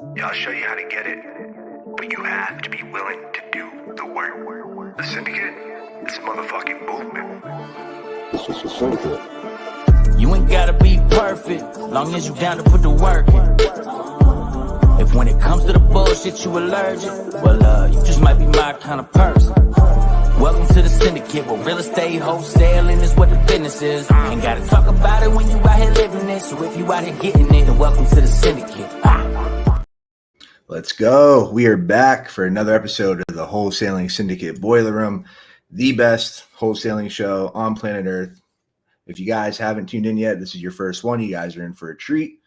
Yeah, I'll show you how to get it, but you have to be willing to do the work. The Syndicate, it's a motherfucking movement. It's the Syndicate. You ain't gotta be perfect, long as you down to put the work in. If when it comes to the bullshit you allergic, well, you just might be my kind of person. Welcome to the Syndicate, where real estate wholesaling is what the business is. Ain't gotta talk about it when you out here living it, so if you out here getting it, then welcome to the Syndicate. Let's go. We are back for another episode of the Wholesaling Syndicate Boiler Room, the best wholesaling show on planet Earth. If you guys haven't tuned in yet, this is your first one. You guys are in for a treat.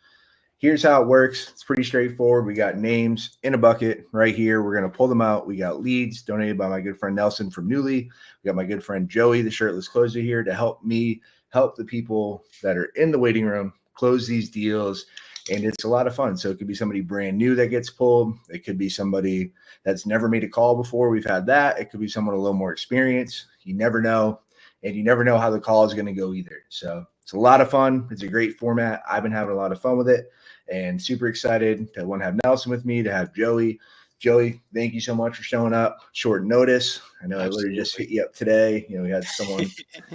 Here's how it works. It's pretty straightforward. We got names in a bucket right here. We're going to pull them out. We got leads donated by my good friend Nelson from Newly. We got my good friend Joey, the shirtless closer, here to help me help the people that are in the waiting room close these deals. And it's a lot of fun. So it could be somebody brand new that gets pulled. It could be somebody that's never made a call before. We've had that. It could be someone a little more experienced. You never know. And you never know how the call is going to go either. So it's a lot of fun. It's a great format. I've been having a lot of fun with it and super excited to want to have Nelson with me, to have Joey. Joey, thank you so much for showing up. Short notice. I know I literally just hit you up today. You know, we had someone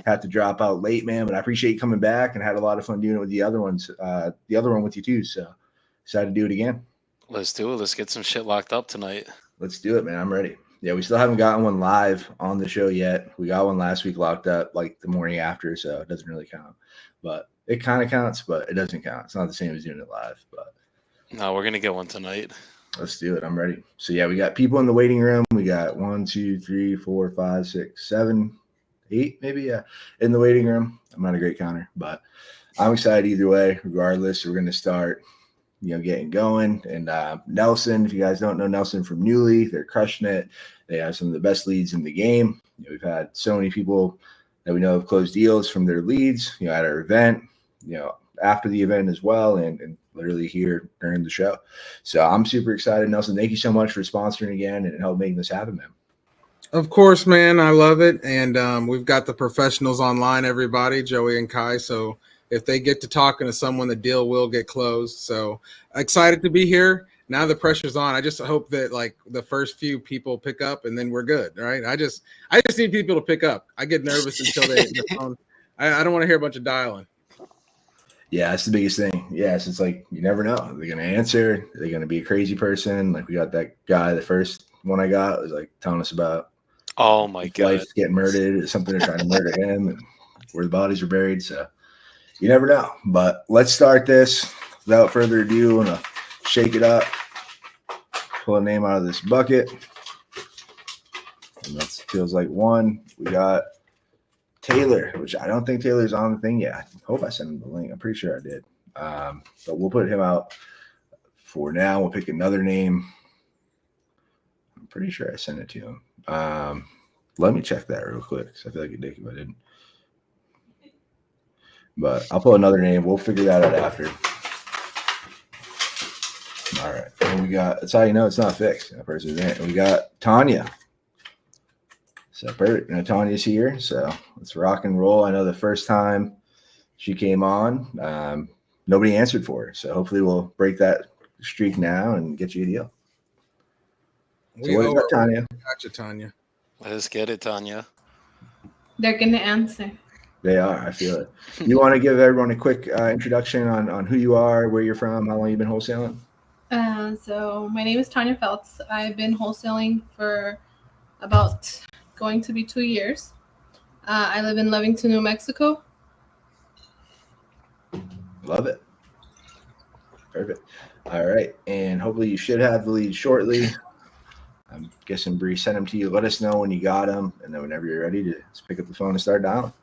have to drop out late, man, but I appreciate you coming back and had a lot of fun doing it with the other ones, the other one with you too. So excited to do it again. Let's do it. Let's get some shit locked up tonight. Let's do it, man. I'm ready. Yeah, we still haven't gotten one live on the show yet. We got one last week locked up like the morning after, so it doesn't really count. But it kind of counts, but it doesn't count. It's not the same as doing it live. But no, we're gonna get one tonight. Let's do it. I'm ready. So yeah, we got people in the waiting room. We got 1, 2, 3, 4, 5, 6, 7, 8, maybe, yeah, in the waiting room. I'm not a great counter, but I'm excited either way. Regardless, we're gonna start, getting going. And Nelson, if you guys don't know Nelson from Newly, they're crushing it. They have some of the best leads in the game. We've had so many people that we know have closed deals from their leads, at our event, after the event as well, and literally here during the show. So I'm super excited. Nelson, thank you so much for sponsoring again and helping making this happen, man. Of course, man. I love it. And we've got the professionals online, everybody, Joey and Kai. So if they get to talking to someone, the deal will get closed. So excited to be here. Now the pressure's on. I just hope that like the first few people pick up and then we're good. Right. I just need people to pick up. I get nervous until they the phone. I don't want to hear a bunch of dialing. Yeah, that's the biggest thing. Yes, it's like you never know. They're gonna answer. They're gonna be a crazy person. Like we got that guy. The first one I got was like telling us about his wife getting murdered or something. They're trying to murder him and where the bodies are buried. So you never know. But let's start this without further ado. I'm gonna shake it up, pull a name out of this bucket, and that feels like one. We got Taylor, which I don't think Taylor's on the thing yet. I hope I sent him the link. I'm pretty sure I did. But we'll put him out for now. We'll pick another name. I'm pretty sure I sent it to him. Let me check that real quick because I feel like a dick if I didn't. But I'll put another name. We'll figure that out after. All right. And we got, that's how you know it's not fixed. That person's in it. And we got Tanya. So perfect. Tanya's here. So let's rock and roll. I know the first time she came on, nobody answered for her. So hopefully we'll break that streak now and get you a deal. So what is that, Tanya? Gotcha, Tanya. Let's get it, Tanya. They're going to answer. They are. I feel it. You want to give everyone a quick introduction on who you are, where you're from, how long you've been wholesaling? So my name is Tanya Feltz. I've been wholesaling for about going to be 2 years. I live in Lovington, New Mexico. Love it. Perfect. All right. And hopefully you should have the lead shortly. I'm guessing Bree sent them to you. Let us know when you got them. And then whenever you're ready to just pick up the phone and start dialing.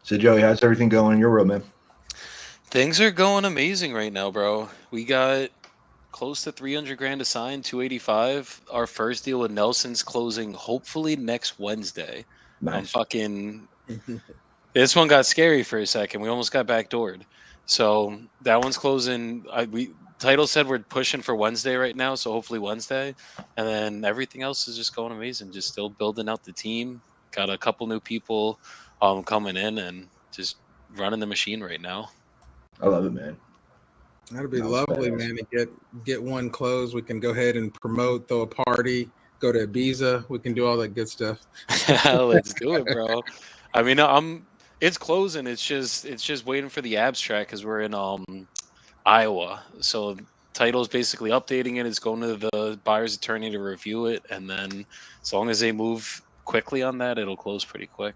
So Joey, how's everything going in your world, man? Things are going amazing right now, bro. We got close to 300 grand assigned, 285. Our first deal with Nelson's closing hopefully next Wednesday. Nice. This one got scary for a second. We almost got backdoored. So that one's closing. Title said we're pushing for Wednesday right now, so hopefully Wednesday. And then everything else is just going amazing. Just still building out the team. Got a couple new people coming in and just running the machine right now. I love it, man. That'd be No, lovely, it's man, to get one closed. We can go ahead and promote, throw a party, go to Ibiza. We can do all that good stuff. Let's do it, bro. I mean, it's closing. It's just waiting for the abstract because we're in Iowa. So title's basically updating it. It's going to the buyer's attorney to review it, and then as long as they move quickly on that, it'll close pretty quick.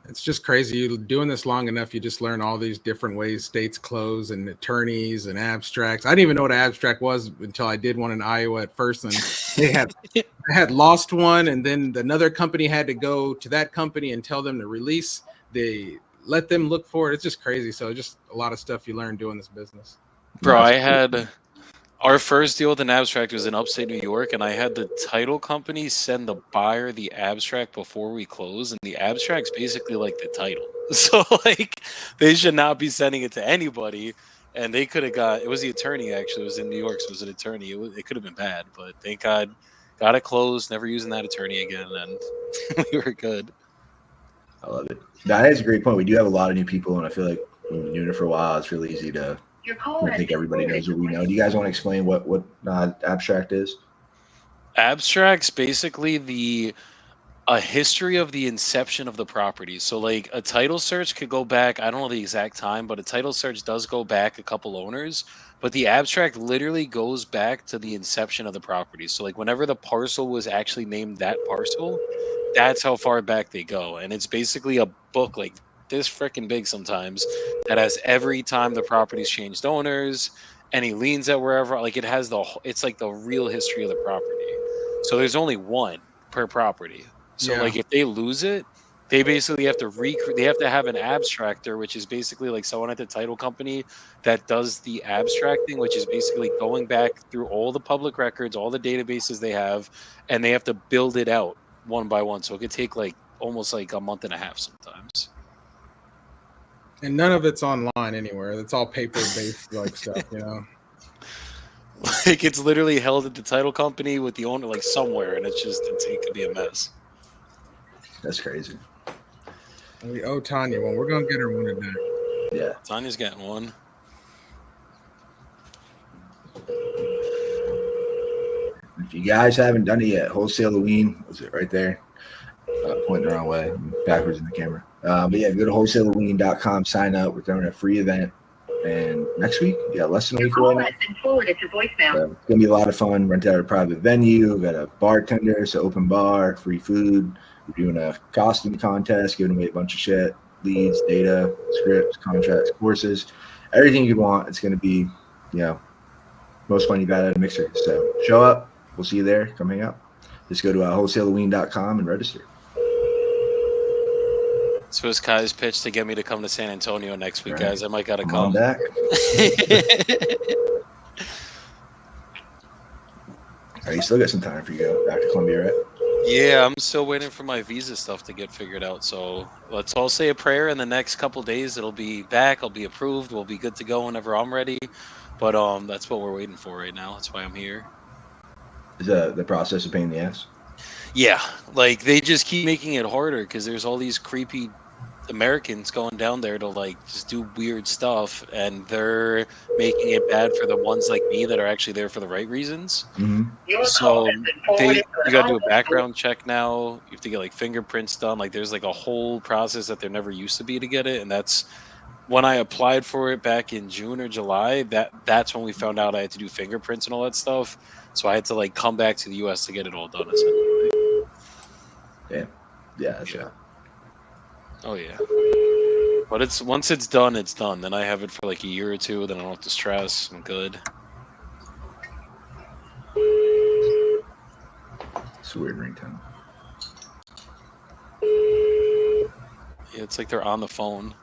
It's just crazy. You doing this long enough, you just learn all these different ways states close and attorneys and abstracts. I didn't even know what an abstract was until I did one in Iowa at first, and they had lost one, and then another company had to go to that company and tell them to release. They let them look for it. It's just crazy. So just a lot of stuff you learn doing this business. Bro, I had our first deal with an abstract was in upstate New York, and I had the title company send the buyer the abstract before we close, and the abstract's basically like the title. So like they should not be sending it to anybody. And they could have it was the attorney actually. It was in New York, so it was an attorney. It could have been bad, but thank God got it closed, never using that attorney again, and we were good. I love it. That is a great point. We do have a lot of new people, and I feel like when we've been doing it for a while, it's really easy to. I think everybody knows what we know. Do you guys want to explain what abstract is? Abstract's basically a history of the inception of the property. So like a title search could go back, I don't know the exact time, but a title search does go back a couple owners, but the abstract literally goes back to the inception of the property. So like whenever the parcel was actually named that parcel, that's how far back they go. And it's basically a book like this freaking big sometimes that has every time the property's changed owners, any liens that wherever, like it has it's like the real history of the property. So there's only one per property. So like if they lose it, they basically have to they have to have an abstractor, which is basically like someone at the title company that does the abstracting, which is basically going back through all the public records, all the databases they have, and they have to build it out one by one. So it could take like almost like a month and a half sometimes. And none of it's online anywhere. It's all paper-based like stuff, you know. Like it's literally held at the title company with the owner like somewhere, and it could be a mess. That's crazy. We owe Tanya one. We're gonna get her one today. Yeah, Tanya's getting one. If you guys haven't done it yet, Wholesale Halloween, was it right there? Pointing the wrong way, backwards in the camera. But yeah, go to wholesalehalloween.com, sign up. We're throwing a free event. And next week, less than a week away. It's going to be a lot of fun. Rent out a private venue. Got a bartender, so open bar, free food. We're doing a costume contest, giving away a bunch of shit, leads, data, scripts, contracts, courses, everything you want. It's going to be, most fun you've had at a mixer. So show up. We'll see you there. Come hang out. Just go to wholesalehalloween.com and register. So it's Kai's pitch to get me to come to San Antonio next week, guys. I might gotta Come come. on back. You still got some time for you to go back to Columbia, right? Yeah, I'm still waiting for my visa stuff to get figured out. So let's all say a prayer. In the next couple days, it'll be back. I'll be approved. We'll be good to go whenever I'm ready. But that's what we're waiting for right now. That's why I'm here. Is the process a pain in the ass? Yeah, like they just keep making it harder because there's all these creepy Americans going down there to like just do weird stuff, and they're making it bad for the ones like me that are actually there for the right reasons. Mm-hmm. So you got to do a background check now. You have to get like fingerprints done. Like there's like a whole process that there never used to be to get it, and that's when I applied for it back in June or July. That's when we found out I had to do fingerprints and all that stuff. So I had to like come back to the U.S. to get it all done. Essentially. Yeah, that's right. Oh yeah, but once it's done, it's done. Then I have it for like a year or two. Then I don't have to stress. I'm good. It's a weird ringtone. Yeah, it's like they're on the phone.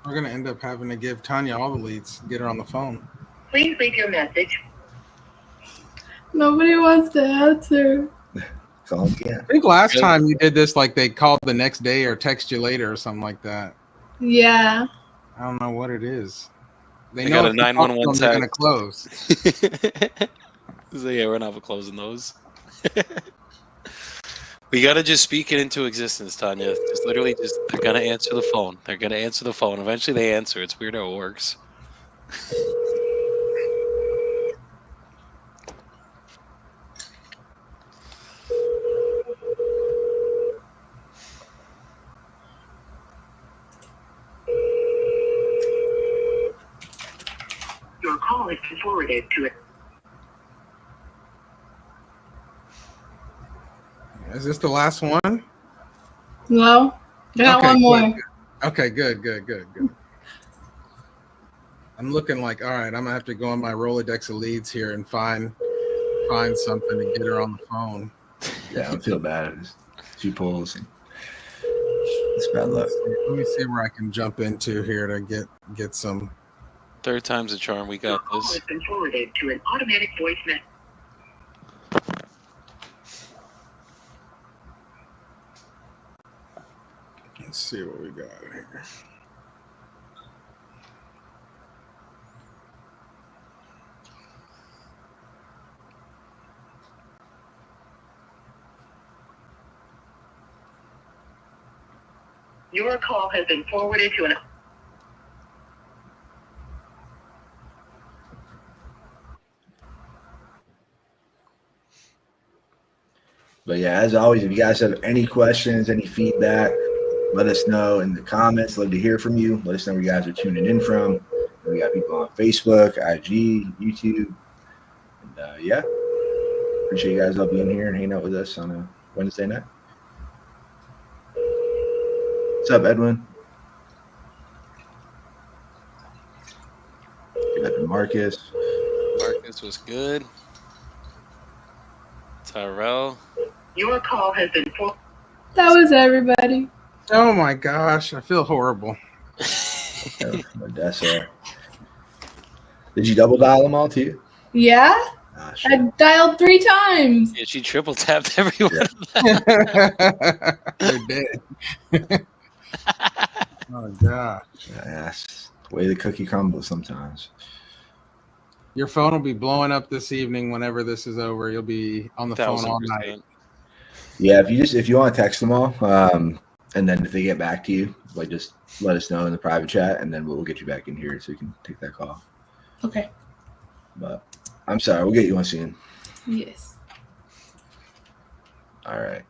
We're gonna end up having to give Tanya all the leads, get her on the phone. Please leave your message. Nobody wants to answer. Call again. I think last time you did this, like they called the next day or text you later or something like that. Yeah. I don't know what it is. They I know got a 911 they're gonna close. So yeah, we're not closing those. We gotta just speak it into existence, Tanya. Just literally, they're gonna answer the phone. They're gonna answer the phone. Eventually, they answer. It's weird how it works. Your call has been forwarded to a Is this the last one? No, I got one more. Good. Okay, good. I'm looking like, all right, I'm gonna have to go on my Rolodex of leads here and find something and get her on the phone. Yeah, I don't feel bad. It's 2 pulls. It's bad luck. Let me see where I can jump into here to get some. Third time's a charm. We Your got call this. has been forwarded to an automatic voice message. Let's see what we got here. Your call has been forwarded to an But yeah, as always, if you guys have any questions, any feedback, let us know in the comments. Love to hear from you. Let us know where you guys are tuning in from. We got people on Facebook, IG, YouTube. And yeah, appreciate you guys all being here and hanging out with us on a Wednesday night. What's up, Edwin? We got the Marcus. Marcus was good. Tyrell. Your call has been forwarded. That was everybody. Oh my gosh, I feel horrible. Odessa. Did you double dial them all too? Yeah, Ah, I shit. dialed 3 times. Yeah, she triple tapped everyone. You're dead. Oh gosh. Yeah, that's the way the cookie crumbles sometimes. Your phone will be blowing up this evening whenever this is over. You'll be on the phone all night. 1000%. Yeah, if you want to text them all, and then if they get back to you, like just let us know in the private chat, and then we'll get you back in here so you can take that call. Okay. But I'm sorry, we'll get you on soon. Yes. All right.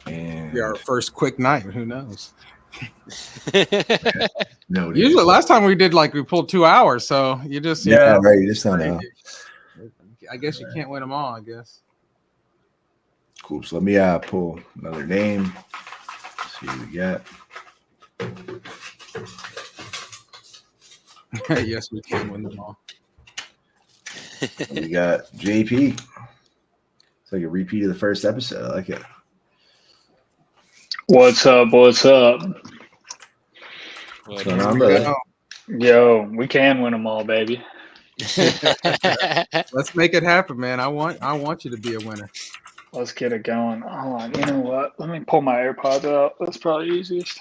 And Be our first quick night. Who knows? no, Usually, last time we did we pulled 2 hours. So you just you yeah, know, right. You just don't know. I guess you can't win them all. I guess. Cool. So let me pull another name. See what we got. Yes, we can win them all. We got JP. It's like a repeat of the first episode. I like it. What's up? What's up? What's going on, brother? Yo, we can win them all, baby. Let's make it happen, man. I want you to be a winner. Let's get it going. Hold on. You know what? Let me pull my AirPods out. That's probably easiest.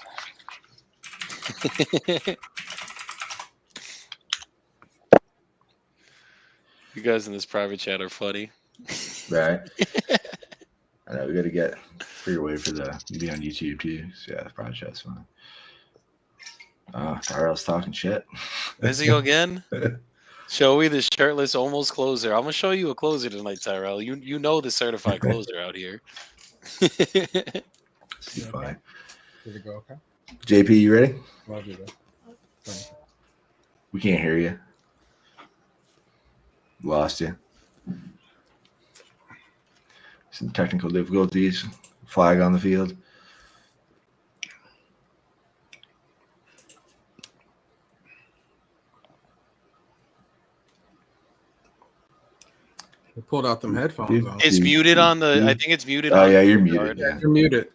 You guys in this private chat are funny. Right. I know we got to get figure a way for the to be on YouTube too. So yeah, the private chat's fine. Tyrell's talking shit. Is he go again? Joey, the shirtless almost closer. I'm gonna show you a closer tonight, Tyrell. You know the certified closer out here. See, fine. Did it go okay? JP, you ready? Well, do that. We can't hear you. Lost you. Some technical difficulties. Flag on the field. We pulled out them headphones. Dude. Though. It's muted on the. I think it's muted. Oh on yeah, you're StreamYard. muted. Yeah, You're muted.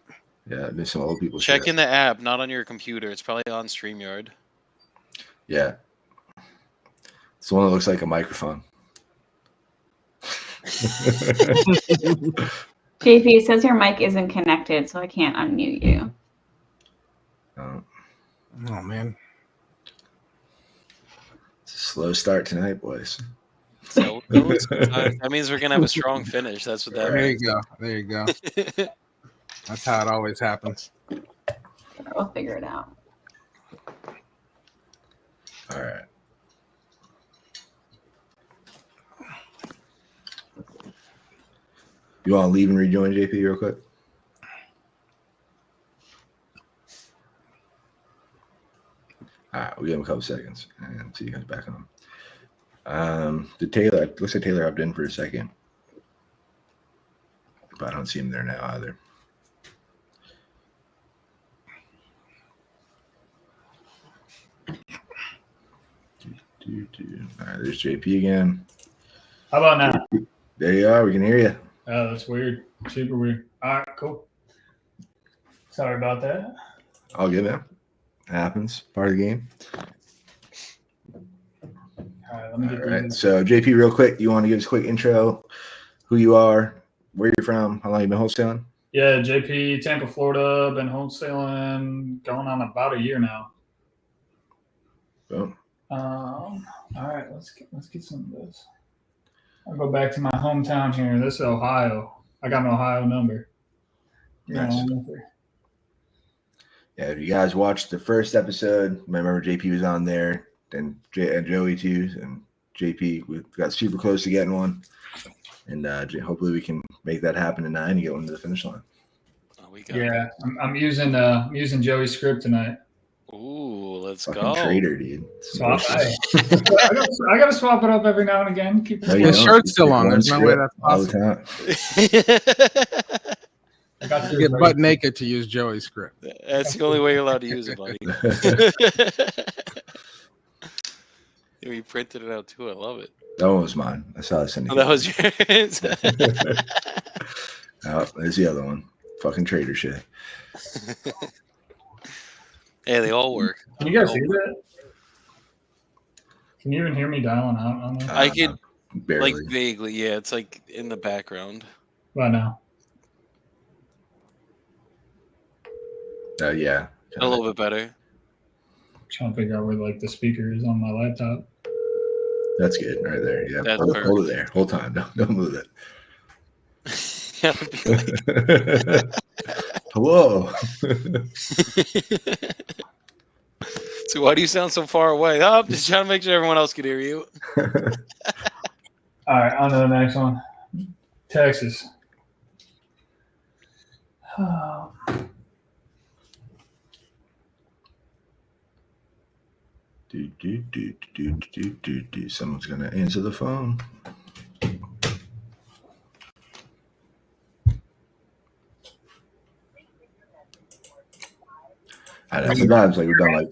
yeah. There's some old people. Check shit. in the app, not on your computer. It's probably on StreamYard. Yeah. It's the one that looks like a microphone. JP, it says your mic isn't connected, so I can't unmute you. Oh, Oh man. it's a slow start tonight, boys. That means we're gonna have a strong finish. That's what that There means. you go. There you go. That's how it always happens. We'll figure it out. All right. You want to leave and rejoin JP real quick? All right, we'll give him a couple seconds and see you guys back on. The Taylor, looks like Taylor opted in for a second, but I don't see him there now either. All right, there's JP again. How about now? There you are. We can hear you. Oh, that's weird. Super weird. All right, cool. Sorry about that. All good, man. Happens. Part of the game. All right, let me get All right. So, JP, real quick, you want to give us a quick intro, who you are, where you're from, how long you've been wholesaling? Yeah, JP, Tampa, Florida. Been wholesaling going on about a year now. Boom. All right, let's get some of this. I'll go back to my hometown here. This is Ohio. I got an Ohio number. Nice. Yeah, if you guys watched the first episode, remember JP was on there, and Joey too, and JP. We got super close to getting one, and hopefully we can make that happen tonight and get one to the finish line. Yeah, I'm using Joey's script tonight. Ooh, let's Fucking go. Trader, dude. Swap. I gotta swap it up every now and again. Keep it. His shirt's still on. There's no way that's possible. You get butt naked to use Joey's script. That's the only way you're allowed to use it, buddy. You printed it out too. I love it. That one was mine. I saw it. Oh, that was yours. Oh, there's the other one. Fucking Trader shit. Hey, they all work. Can you guys hear that? Can you even hear me dialing out on that? I could, barely. like, vaguely. Yeah, it's like in the background. Right now. Yeah. A little bit better. Trying to figure out where like the speaker is on my laptop. That's good right there. Yeah, That's hold it there. Hold time. Don't move it. Hello. So why do you sound so far away? Oh, I'm just trying to make sure everyone else can hear you. All right, on to the next one. Texas. Oh. Someone's gonna answer the phone. I know sometimes like we've done like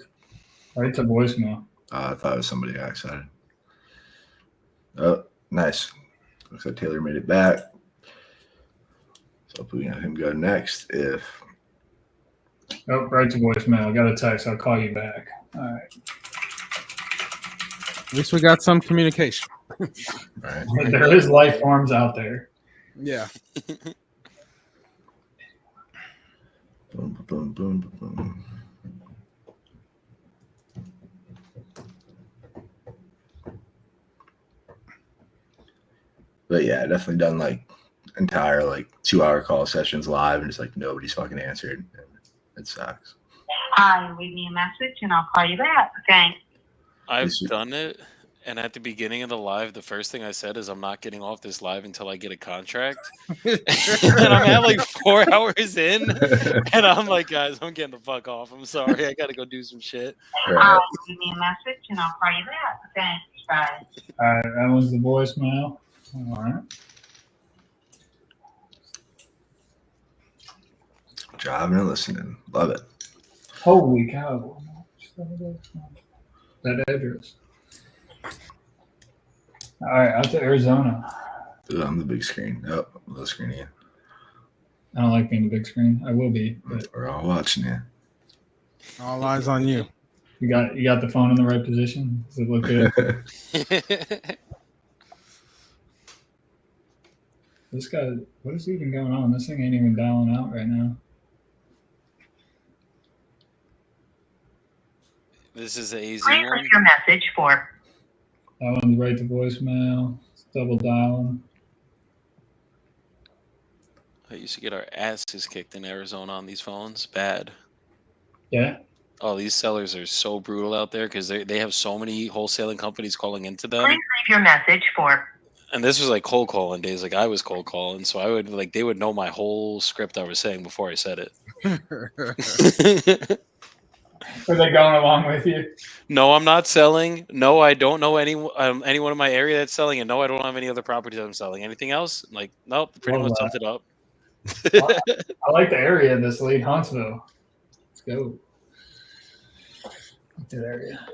Right to voicemail. I thought it was somebody got excited. Oh, nice. Looks like Taylor made it back. So hopefully we have him go next if Oh, right to voicemail. I got a text. I'll call you back. All right. At least we got some communication. right. There is life forms out there. Yeah. Boom, boom, boom, boom, boom. But yeah, definitely done like entire like 2-hour call sessions live and it's like nobody's fucking answered. It sucks. Leave me a message and I'll call you back. Thanks. I've done it, and at the beginning of the live, the first thing I said is I'm not getting off this live until I get a contract. And I'm at like 4 hours in, and I'm like, guys, I'm getting the fuck off. I'm sorry, I gotta go do some shit. Right. Leave me a message and I'll call you back. Thanks. Bye. All right, that was the voicemail. All right. Driving and listening. Love it. Holy cow. That address. All right, out to Arizona. Ooh, I'm the big screen. Oh, little screen again. I don't like being the big screen. I will be, but We're all watching you. All eyes on you. you got the phone in the right position. Does it look good? This guy, what is even going on? This thing ain't even dialing out right now. This is the AZ Please one. leave your message for. That one's right to voicemail. Double dialing. I used to get our asses kicked in Arizona on these phones. Bad. Yeah. Oh, these sellers are so brutal out there because they have so many wholesaling companies calling into them. Please leave your message for. And this was like cold calling days. Like I was cold calling, so I would they would know my whole script I was saying before I said it. Are they going along with you? No, I'm not selling. No, I don't know anyone in my area that's selling, and no, I don't have any other properties I'm selling. Anything else? Like, nope. Pretty much sums it up. I like the area of this lead, Huntsville. Let's go. Good area.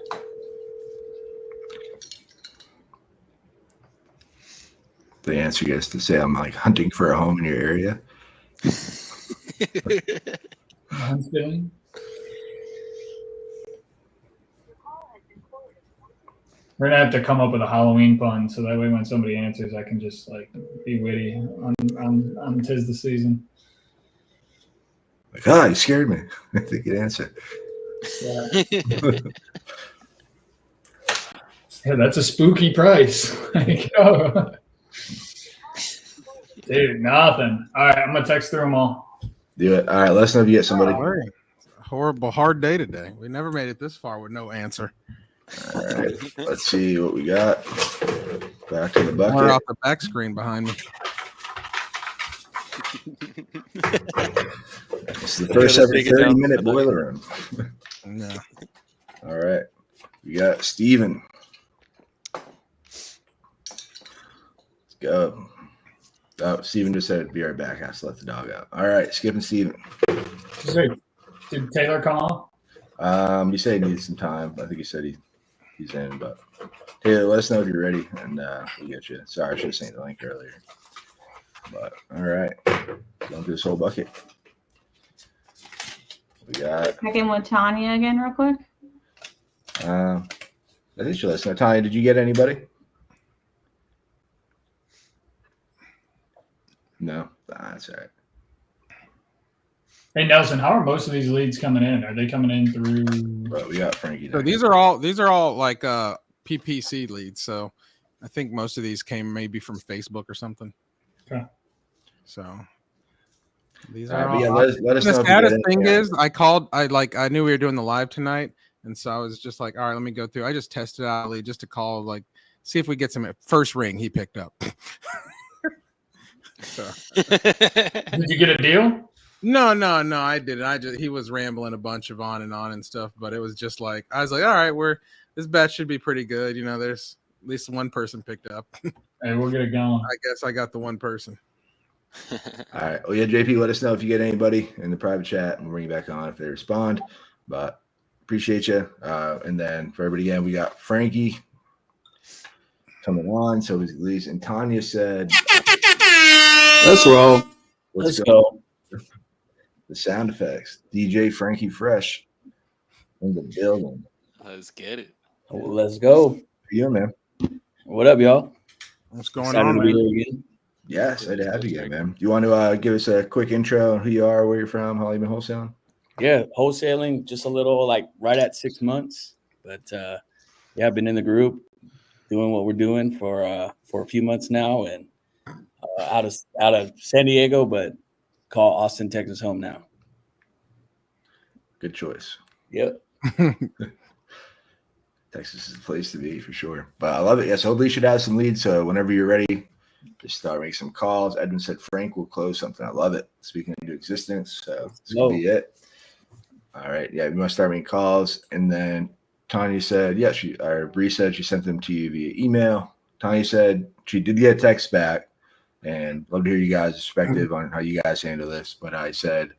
The answer is to say I'm like hunting for a home in your area. Huntsville. We're gonna have to come up with a Halloween pun so that way when somebody answers, I can just like be witty on 'tis the season. Like, oh, you scared me. I think you'd answer. Yeah. Yeah, that's a spooky price. Oh. Dude, nothing. All right, I'm gonna text through them all. Do it. All right, let us know if you get somebody. Horrible, hard day today. We never made it this far with no answer. All right, let's see what we got. Back to the bucket. We're off the back screen behind me. This is the first ever 30-minute boiler room. Yeah. All right, we got Steven. Let's go. Oh, Steven just said, be right back. I have to let the dog out. All right, skipping Steven. Did Taylor come on? He said he needs some time. I think he said he's in, but Taylor, let us know if you're ready, and we'll get you. Sorry, I should have sent the link earlier. But all right, going through this whole bucket. We got. Check in with Tanya again, real quick. I think she'll let us know. Tanya, did you get anybody? No, that's all right. Hey Nelson, how are most of these leads coming in? Are they coming in through? Well, we got Frankie. So these are all like PPC leads. So I think most of these came maybe from Facebook or something. Okay. So these are all. Yeah, let us know. The saddest thing is, I knew we were doing the live tonight, and so I was just like, all right, let me go through. I just tested out a lead just to call, like, see if we get some. First ring, he picked up. So. Did you get a deal? No, I didn't. He was rambling a bunch of on and stuff, but it was just like, I was like, all right, this bet should be pretty good. You know, there's at least one person picked up. Hey, we'll get it going. I guess I got the one person. All right. Well, yeah, JP, let us know if you get anybody in the private chat, and we'll bring you back on if they respond. But appreciate you. And then for everybody again, we got Frankie coming on. So he's Elise, and Tanya said, Let's roll. Let's go. The sound effects. DJ Frankie Fresh in the building. Let's get it. Oh, let's go. How you doing, man? What up, y'all? What's going Excited on, to be man? here again. Yeah, excited to have you again, man. Do you want to give us a quick intro on who you are, where you're from, how long you've been wholesaling? Yeah, wholesaling just a little, like right at 6 months. But yeah, I've been in the group doing what we're doing for a few months now, and out of San Diego, but call Austin, Texas home now. Good choice. Yep. Texas is the place to be for sure. But I love it. Yes, hopefully you should have some leads. So whenever you're ready, just start making some calls. Edmund said Frank will close something. I love it. Speaking into existence. So this will be it. All right. Yeah, we want to start making calls. And then Tanya said, Bree said she sent them to you via email. Tanya said she did get a text back, and love to hear you guys' perspective on how you guys handle this. But I said,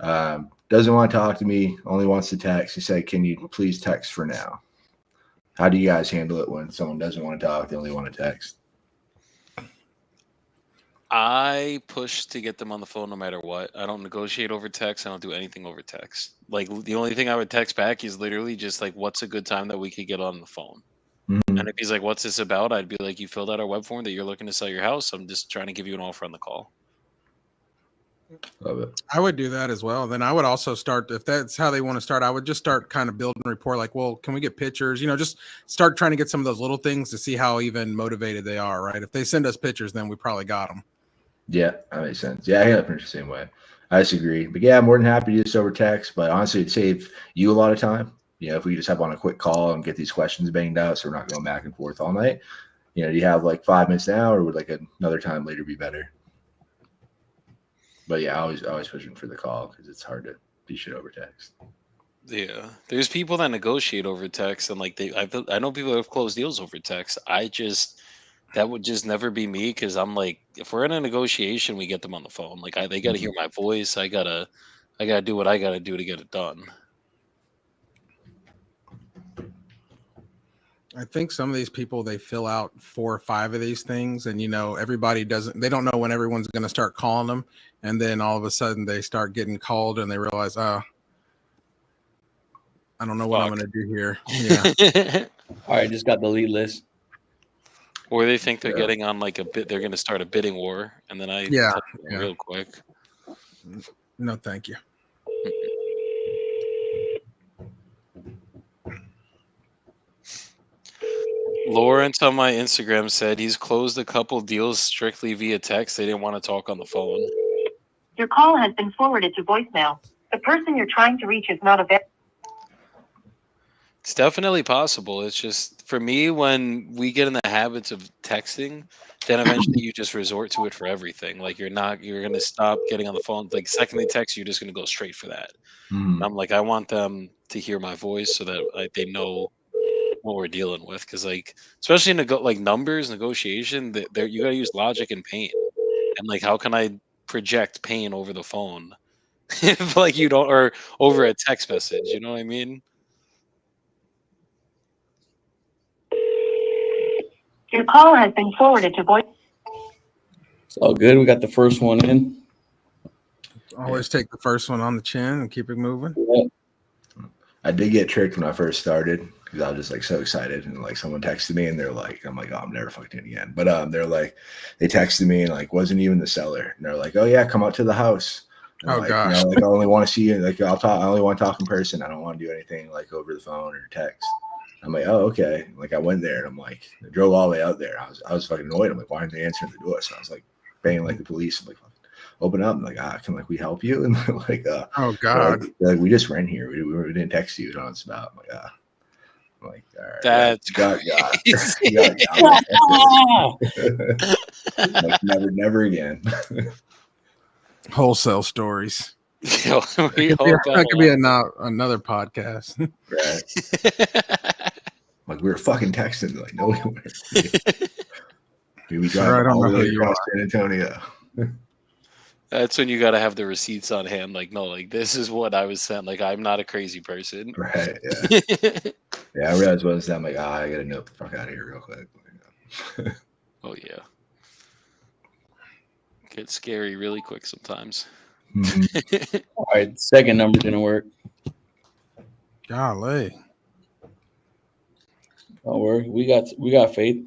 doesn't want to talk to me, only wants to text. He said, can you please text for now? How do you guys handle it when someone doesn't want to talk, they only want to text? I push to get them on the phone no matter what. I don't negotiate over text. I don't do anything over text. Like, the only thing I would text back is literally just like, what's a good time that we could get on the phone? Mm-hmm. And if he's like, what's this about? I'd be like, you filled out our web form that you're looking to sell your house. I'm just trying to give you an offer on the call. Love it. I would do that as well. Then I would also start, if that's how they want to start, I would just start kind of building a rapport. Like, well, can we get pictures? Just start trying to get some of those little things to see how even motivated they are, right? If they send us pictures, then we probably got them. Yeah, that makes sense. Yeah, I hit up the same way. I disagree. But yeah, I'm more than happy to do this over text. But honestly, it'd save you a lot of time. If we just have on a quick call and get these questions banged out so we're not going back and forth all night. Do you have like 5 minutes now, or would like another time later be better? But yeah, always pushing for the call because it's hard to do shit over text. Yeah, there's people that negotiate over text, and like I know people that have closed deals over text. That would just never be me, because I'm like, if we're in a negotiation, we get them on the phone. Like they got to hear my voice. I gotta do what I gotta do to get it done. I think some of these people, they fill out 4 or 5 of these things, and everybody they don't know when everyone's going to start calling them, and then all of a sudden they start getting called and they realize, I don't know what I'm going to do here. Yeah. All right, just got the lead list. Or they think they're getting on like they're going to start a bidding war, and then cut them real quick. No, thank you. Lawrence on my Instagram said he's closed a couple deals strictly via text. They didn't want to talk on the phone. Your call has been forwarded to voicemail. The person you're trying to reach is not available. It's definitely possible. It's just, for me, when we get in the habits of texting, then eventually you just resort to it for everything. Like you're going to stop getting on the phone. Like second they text, you're just going to go straight for that. Mm-hmm. I'm like, I want them to hear my voice so that they know what we're dealing with, because like especially in numbers negotiation, you got to use logic and pain, and like how can I project pain over the phone if like you don't, or over a text message, you know what I mean? Your call has been forwarded to voice. It's all good. We got the first one in. Always take the first one on the chin and keep it moving. Yeah. I did get tricked when I first started, because I was just like so excited, and like someone texted me and they're like, I'm like, oh, I'm never fucking again. But they're like, they texted me and like wasn't even the seller, and they're like, oh yeah, come out to the house. And oh like, gosh, like I only want to see you. Like I'll talk. I only want to talk in person. I don't want to do anything like over the phone or text. I'm like, oh okay. Like I went there and I'm like, I drove all the way out there. I was fucking annoyed. I'm like, why aren't they answering the door? So I was like, banging like the police. I'm like, open up. I'm like, can like we help you? And they're like, oh god, like we just rent here. We didn't text you. Don't about. I'm like, all right, that's like never again. Wholesale stories. Yo, that could be another podcast. Right. Like we were fucking texting. Like no, we weren't. We drive I all don't the know way who you across are. San Antonio. That's when you got to have the receipts on hand. Like, no, like this is what I was sent. Like, I'm not a crazy person. Right. Yeah. Yeah. I realized what it was. I'm like, I gotta note the fuck out of here real quick. Oh yeah. Gets scary really quick sometimes. Mm-hmm. All right, second number didn't work. Golly. Don't worry, we got faith.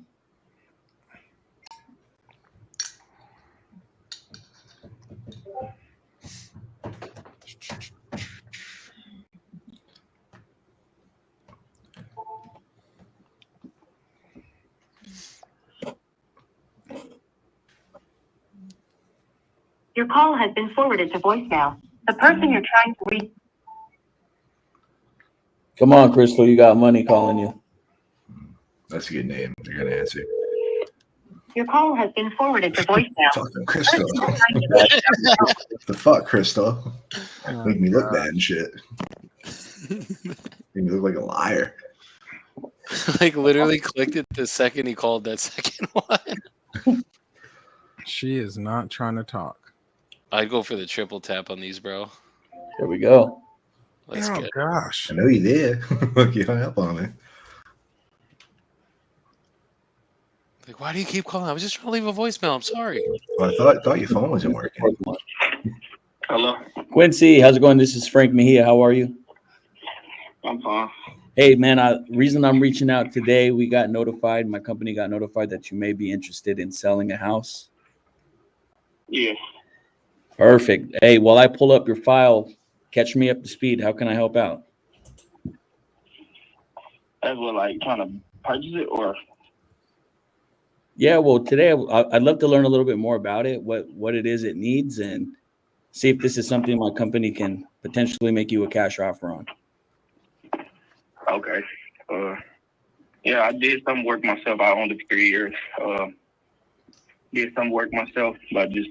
Your call has been forwarded to voicemail. The person you're trying to reach. Come on, Crystal, you got money calling you. That's a good name. You're gonna answer. Your call has been forwarded to voicemail. Fucking Crystal. What the fuck, Crystal? Make me look bad and shit. Make me look like a liar. Like literally clicked it the second he called that second one. She is not trying to talk. I'd go for the triple tap on these, bro. There we go. Let's Oh get it. gosh. I know you did. Look, you hung up on me. Like, why do you keep calling? I was just trying to leave a voicemail. I'm sorry. Well, I thought your phone wasn't working. Hello, Quincy, how's it going? This is Frank Mejia. How are you? I'm fine. Hey, man, reason I'm reaching out today, we got notified, my company got notified that you may be interested in selling a house. Yeah. Perfect. Hey, while I pull up your file, catch me up to speed. How can I help out? As well, like trying to purchase it, or Yeah, well, today I'd love to learn a little bit more about it, what it is it needs, and see if this is something my company can potentially make you a cash offer on. okay. Yeah, I did some work myself. I owned it for 3 years. Did some work myself, but just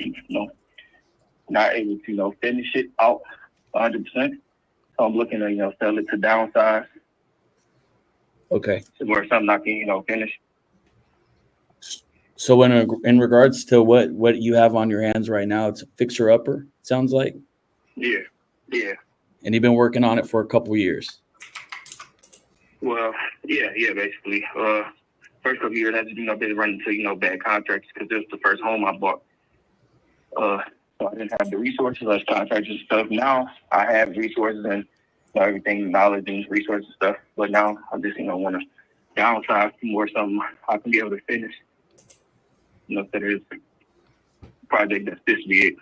not able to finish it out 100%. So I'm looking to sell it to downsize. Okay. Or something I can finish. So in regards to what you have on your hands right now, it's a fixer-upper, it sounds like? Yeah. And you've been working on it for a couple years? Well, yeah, basically. First couple years, I just been running into bad contracts because this was the first home I bought. So I didn't have the resources as contractors and stuff. Now I have resources and everything, knowledge and resources and stuff. But now I just want to downsize to more something I can be able to finish. Instead of a project that's this big.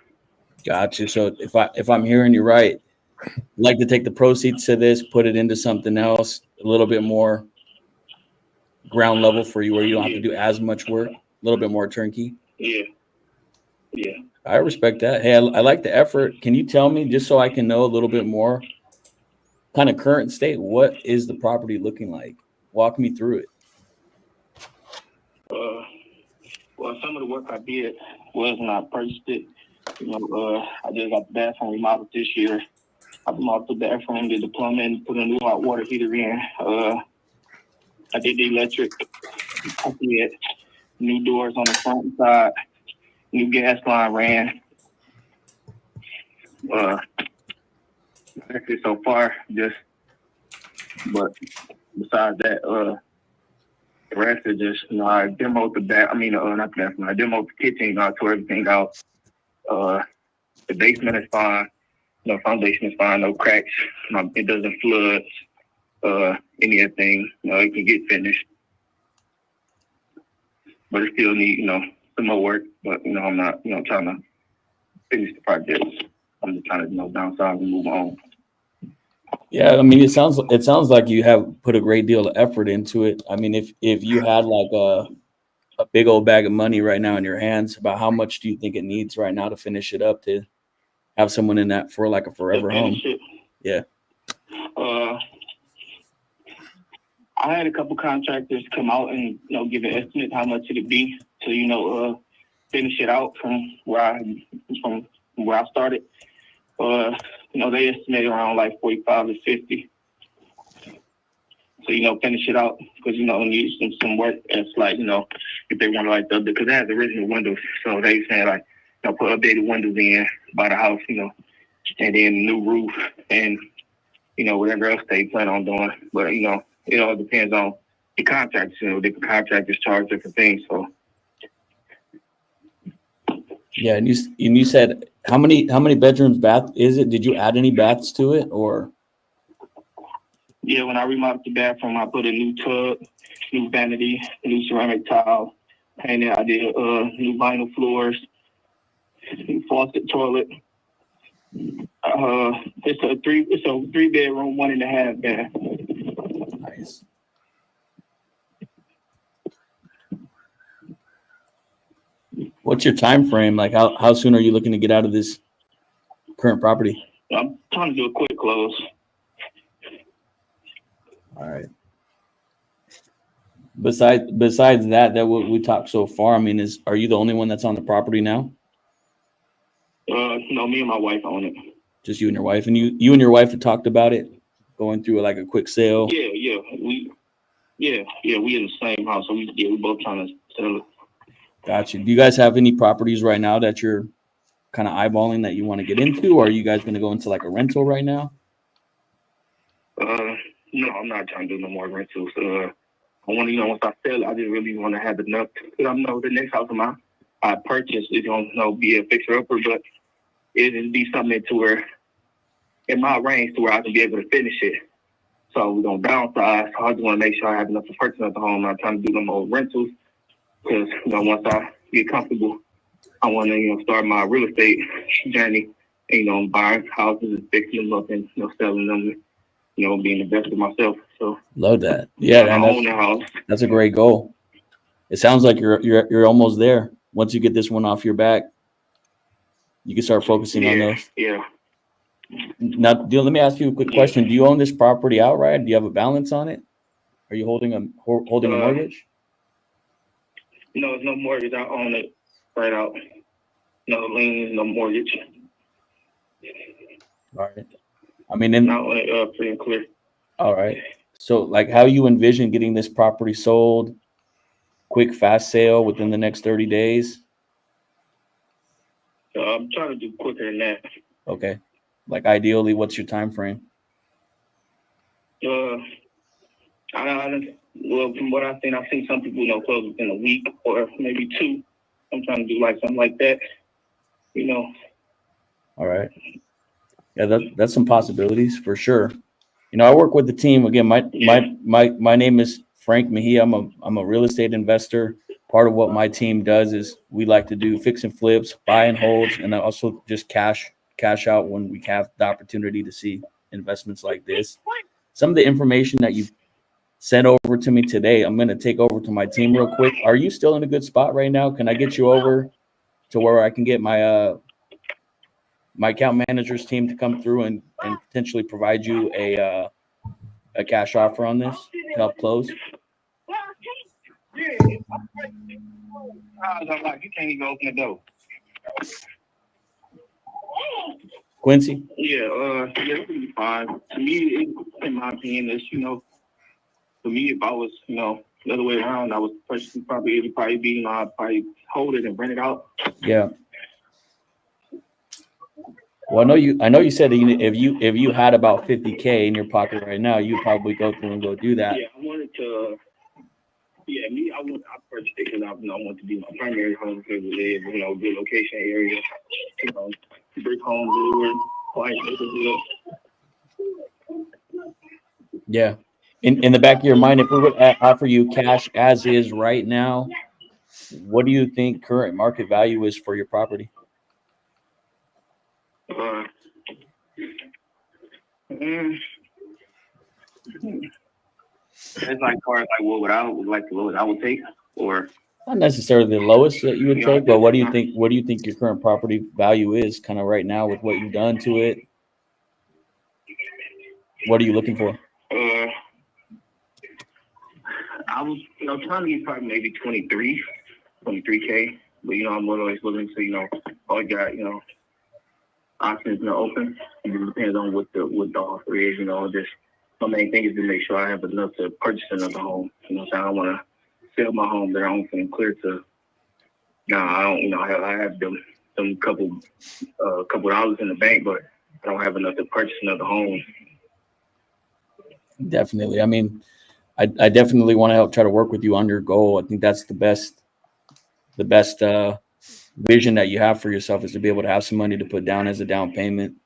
Gotcha. So if I'm hearing you right, I'd like to take the proceeds to this, put it into something else, a little bit more ground level for you, where you don't have to do as much work, a little bit more turnkey. Yeah. I respect that. Hey, I like the effort. Can you tell me, just so I can know a little bit more, kind of current state, what is the property looking like? Walk me through it. Well, some of the work I did was when I purchased it. I just got the bathroom remodeled this year. I remodeled the bathroom, did the plumbing, put a new hot water heater in. I did the electric. I did new doors on the front and side. New gas line ran. Actually, so far, but besides that, the rest is just, I demoed the not the bathroom. I demoed the kitchen, I tore everything out. The basement is fine. Foundation is fine, no cracks. It doesn't flood. Anything, it can get finished. But it still need, some more work. But, I'm not, trying to finish the project. I'm just trying to, downsize and move on. Yeah, I mean, it sounds like you have put a great deal of effort into it. I mean, if you had like a big old bag of money right now in your hands, about how much do you think it needs right now to finish it up, to have someone in that for like a forever home? Yeah. I had a couple contractors come out and give an estimate how much it'd be to finish it out from where I started. They estimated around like 45 to 50. So finish it out because need some work. It's like if they want to like because it has original windows, so they saying like put updated windows in by the house, and then new roof and whatever else they plan on doing. But it all depends on the contractors. Different contractors charge different things. So yeah, and you said how many bedrooms, bath is it? Did you add any baths to it, or? Yeah, when I remodeled the bathroom, I put a new tub, new vanity, new ceramic tile, painted. I did new vinyl floors, new faucet, toilet. It's a three bedroom, 1.5 bath. Nice. What's your time frame? Like how soon are you looking to get out of this current property? I'm trying to do a quick close. All right. Besides that what we talked so far, I mean, are you the only one that's on the property now? No, me and my wife own it. Just you and your wife, and you and your wife have talked about it, going through like a quick sale. Yeah. We in the same house, so we both trying to sell it. Gotcha. Do you guys have any properties right now that you're kind of eyeballing that you want to get into, or are you guys going to go into like a rental right now? No, I'm not trying to do no more rentals. I want to, once I sell it, I just really want to have enough. Because I know the next house I purchase is going to be a fixer-upper, but it'll be something to where, in my range, to where I can be able to finish it. So we're going to downsize. So I just want to make sure I have enough to purchase at the home. I'm not trying to do no more rentals. Because, once I get comfortable I want to, start my real estate journey. Buy houses and fixing them up and selling them. Being invested myself. So Love that. Yeah, I and own the house. that's a great goal. It sounds like you're almost there. Once you get this one off your back, you can start focusing on those. Yeah. Now, let me ask you a quick question. Do you own this property outright? Do you have a balance on it? Are you holding a mortgage? No, it's no mortgage. I own it right out. No lien, no mortgage. All right. I mean, I own it free and clear. All right. So, like, how you envision getting this property sold? Quick, fast sale within the next 30 days? I'm trying to do quicker than that. Okay. Like, ideally, what's your time frame? Well, from what I've seen some people, close within a week or maybe 2. I'm trying to do like something like that. All right. Yeah, that's some possibilities for sure. I work with the team again. My name is Frank Mejia. I'm a real estate investor. Part of what my team does is we like to do fix and flips, buy and holds, and also just cash out when we have the opportunity to see investments like this. Some of the information that you sent over to me today, I'm going to take over to my team real quick. Are you still in a good spot right now? Can I get you over to where I can get my my account manager's team to come through and potentially provide you a cash offer on this to help close? You can't even open the door. Quincy? Yeah, it'll be fine. To me, in my opinion, is for me, if I was, the other way around, I would probably be, I'd probably hold it and rent it out. Yeah. Well, I know you said that if you had about $50K in your pocket right now, you'd probably go through and go do that. Yeah, I wanted to. Yeah, I purchased it because I want to be my primary home because it is, good location area, brick homes, quiet neighborhood. Yeah. In the back of your mind, if we would offer you cash as is right now, what do you think current market value is for your property? It's like far as what I would like the lowest I would take, or not necessarily the lowest that you would take, but what do you think your current property value is kind of right now with what you've done to it? What are you looking for? I was trying to get probably maybe 23K, but I'm always looking to all got options open. It just depends on what the offer is. Just my main thing is to make sure I have enough to purchase another home. So I don't want to sell my home that I don't feel clear to. I don't. I have them couple dollars in the bank, but I don't have enough to purchase another home. Definitely. I mean, I definitely want to help try to work with you on your goal. I think that's the best vision that you have for yourself is to be able to have some money to put down as a down payment.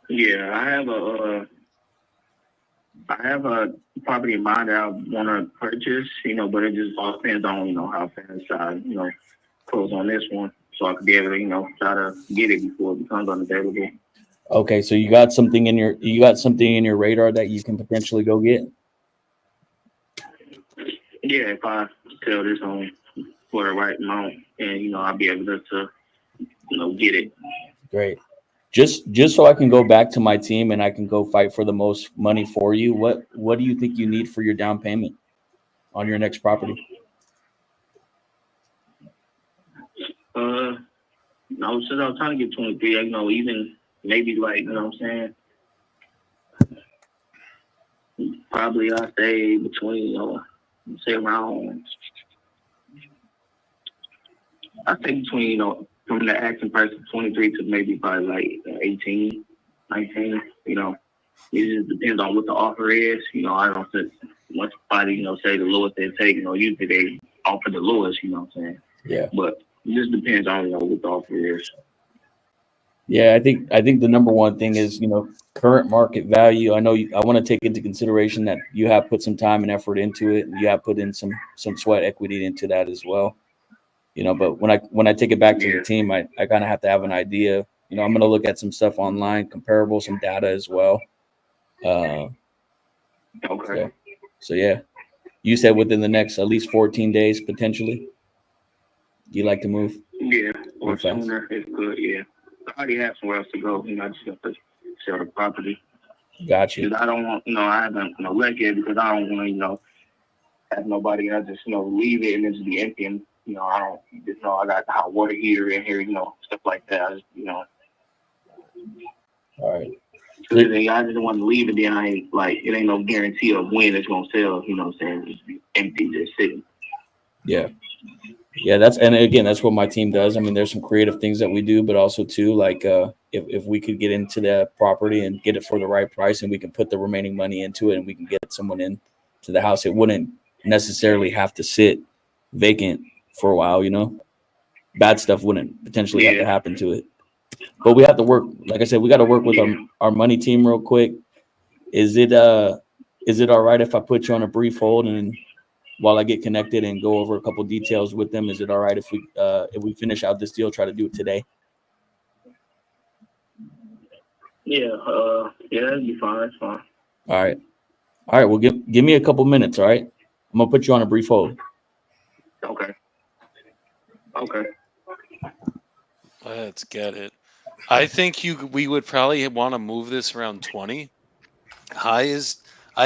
Yeah, I have a property in mind that I want to purchase, but it just all depends on, how fast I, close on this one, so I could be able to, try to get it before it becomes unavailable. Okay, so you got something in your radar that you can potentially go get? Yeah, if I sell this home for the right amount, and I'll be able to get it. Great. Just so I can go back to my team and I can go fight for the most money for you. What do you think you need for your down payment on your next property? I was trying to get 23. Even maybe probably I say between around. I say between from the asking price of 23 to maybe probably 18, 19. It just depends on what the offer is. I don't think much body say the lowest they take. Usually they offer the lowest. What I'm saying? Yeah. But it just depends on what the offer is. Yeah, I think the number one thing is, current market value. I know I want to take into consideration that you have put some time and effort into it, and you have put in some sweat equity into that as well. But when I take it back to the team, I kind of have to have an idea. I'm going to look at some stuff online, comparable, some data as well. Okay. So yeah, you said within the next at least 14 days potentially. You like to move? Yeah, or Move fast. sooner is good. Yeah, I already have somewhere else to go. I just have to sell the property. Gotcha. Because I don't want, I haven't let it because I don't want to, have nobody. I just leave it and it just be empty. And I don't, I got the hot water heater in here, stuff like that. I just, All right. Because I just want to leave it. Then I ain't it ain't no guarantee of when it's gonna sell. You know what I'm saying? Just be empty, just sitting. Yeah. Yeah, that's what my team does. I mean, there's some creative things that we do, but also too, like if we could get into that property and get it for the right price, and we can put the remaining money into it, and we can get someone in to the house, it wouldn't necessarily have to sit vacant for a while. Bad stuff wouldn't potentially have to happen to it. But we have to work. Like I said, we got to work with our money team real quick. Is it all right if I put you on a brief hold and while I get connected and go over a couple details with them? Is it all right if we finish out this deal, try to do it today? Yeah, that'd be fine. That's fine. All right. Well, give me a couple minutes. All right. I'm gonna put you on a brief hold. Okay. Let's get it. I think we would probably want to move this around 20. I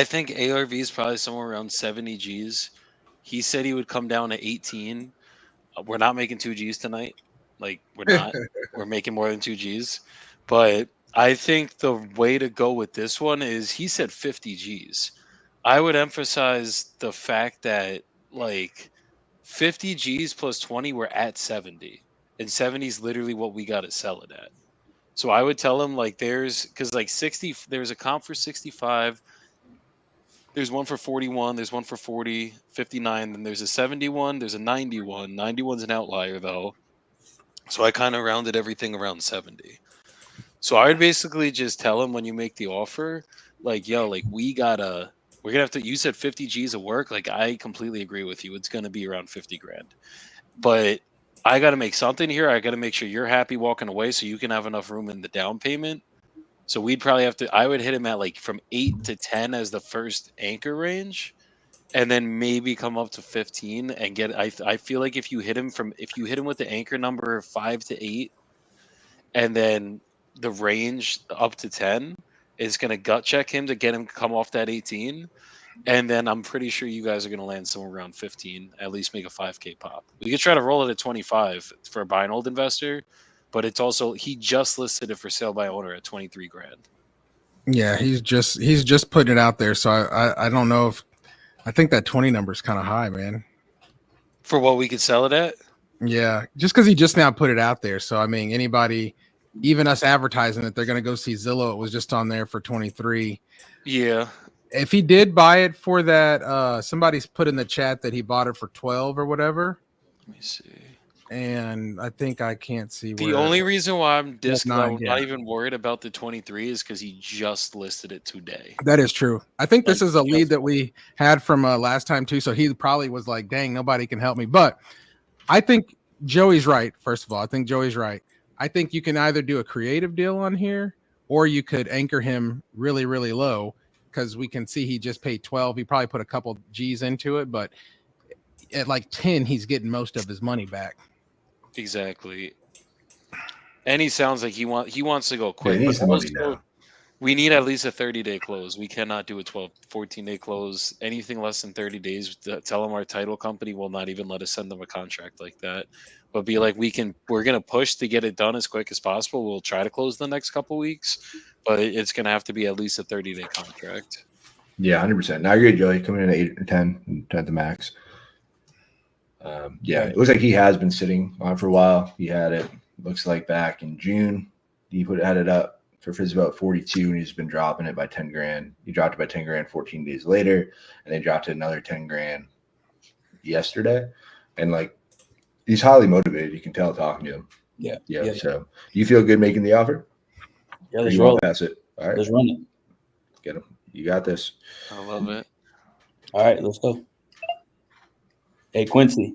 think ARV is probably somewhere around 70 G's. He said he would come down to 18. We're not making 2 G's tonight. We're not. We're making more than 2 G's. But I think the way to go with this one is he said 50 G's. I would emphasize the fact that 50 G's plus 20, we're at 70. And 70 is literally what we got to sell it at. So I would tell him because 60, there's a comp for 65. There's one for 41. There's one for 40, 59. Then there's a 71. There's a 91. 91's an outlier though. So I kind of rounded everything around 70. So I would basically just tell him when you make the offer, we're gonna have to. You said 50 G's of work. I completely agree with you. It's gonna be around 50 grand, but I got to make something here. I got to make sure you're happy walking away so you can have enough room in the down payment. So we'd probably have to, I would hit him at from 8 to 10 as the first anchor range, and then maybe come up to 15 and get, I feel like if you hit him with the anchor number 5 to 8, and then the range up to 10, it's going to gut check him to get him to come off that 18. And then I'm pretty sure you guys are going to land somewhere around 15, at least make a 5K pop. We could try to roll it at 25 for a buy and hold investor, but it's also, he just listed it for sale by owner at 23 grand. Yeah, he's just putting it out there. So I don't know I think that 20 number is kind of high, man. For what we could sell it at? Yeah, just because he just now put it out there. So I mean, anybody, even us advertising it, they're going to go see Zillow. It was just on there for 23. Yeah. If he did buy it for that, somebody's put in the chat that he bought it for 12 or whatever. Let me see. And I think I can't see the only reason why I'm not even worried about the 23 is because he just listed it today. That is true. I think this is a lead that we had from last time too. So he probably was like, dang, nobody can help me. But I think Joey's right. First of all, I think Joey's right. I think you can either do a creative deal on here or you could anchor him really, really low, because we can see he just paid 12. He probably put a couple G's into it, but at 10, he's getting most of his money back. Exactly. And he sounds like he wants to go quick. Yeah, he needs the money now. We need at least a 30-day close. We cannot do a 14-day close. Anything less than 30 days, tell them our title company will not even let us send them a contract like that. But be like, we're going to push to get it done as quick as possible. We'll try to close the next couple weeks, but it's going to have to be at least a 30-day contract. Yeah, 100%. Now you're good, Joey. Coming in at 8 or 10 at the max. Yeah, it looks like he has been sitting on for a while. He had it, looks like back in June. He had it up for about 42, and he's been dropping it by 10 grand. He dropped it by 10 grand 14 days later, and they dropped it another 10 grand yesterday. And he's highly motivated. You can tell talking to him. Yeah. Yeah. So, do you feel good making the offer? Yeah, Or let's you want roll. to pass it? All right. Let's run it. Get him. You got this. I love it. All right, let's go. Hey, Quincy.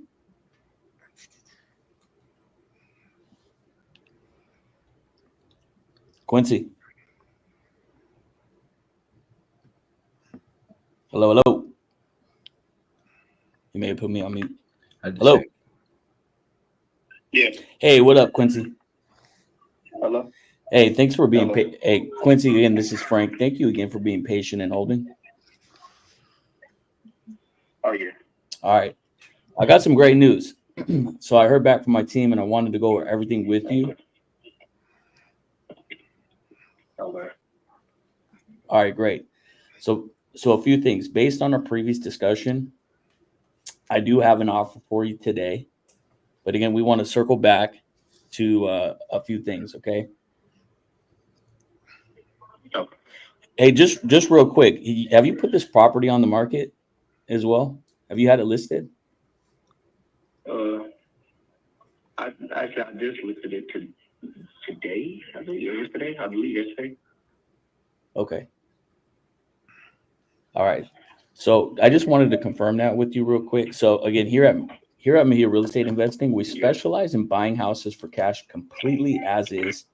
Quincy. Hello, hello. You may have put me on mute. Hello. Yeah. Hey, what up, Quincy? Hello. Hey, thanks for being Hello. Hey, Quincy, again, this is Frank. Thank you again for being patient and holding. Oh yeah. All right. I got some great news. So I heard back from my team and I wanted to go over everything with you. Okay. All right, great. So a few things. Based on our previous discussion, I do have an offer for you today. But again, we want to circle back to a few things, okay? Okay. Hey, just real quick, have you put this property on the market as well? Have you had it listed? I just listed it today. I think yesterday. I believe yesterday. Okay. All right. So I just wanted to confirm that with you real quick. So again, here at Mahia Real Estate Investing, we specialize in buying houses for cash completely as is.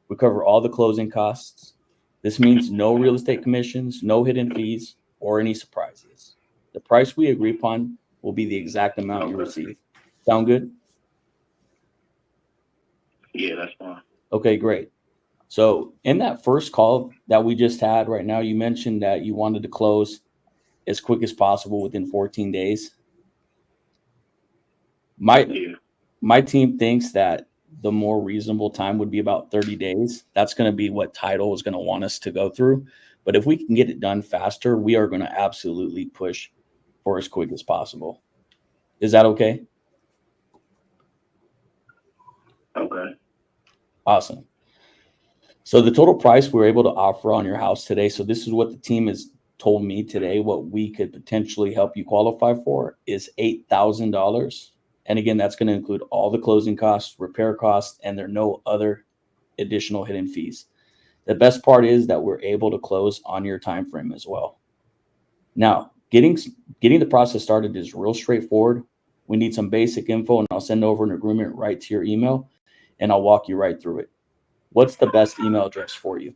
We cover all the closing costs. This means no real estate commissions, no hidden fees, or any surprises. The price we agree upon will be the exact amount you receive. Sound good? Yeah, that's fine. Okay, great. So in that first call that we just had right now, you mentioned that you wanted to close as quick as possible within 14 days. My team thinks that the more reasonable time would be about 30 days. That's going to be what title is going to want us to go through. But if we can get it done faster, we are going to absolutely push for as quick as possible. Is that okay? Okay. Awesome. So the total price we're able to offer on your house today, so this is what the team has told me today, what we could potentially help you qualify for is $8,000. And again, that's going to include all the closing costs, repair costs, and there are no other additional hidden fees. The best part is that we're able to close on your time frame as well. Now, getting the process started is real straightforward. We need some basic info, and I'll send over an agreement right to your email, and I'll walk you right through it. What's the best email address for you?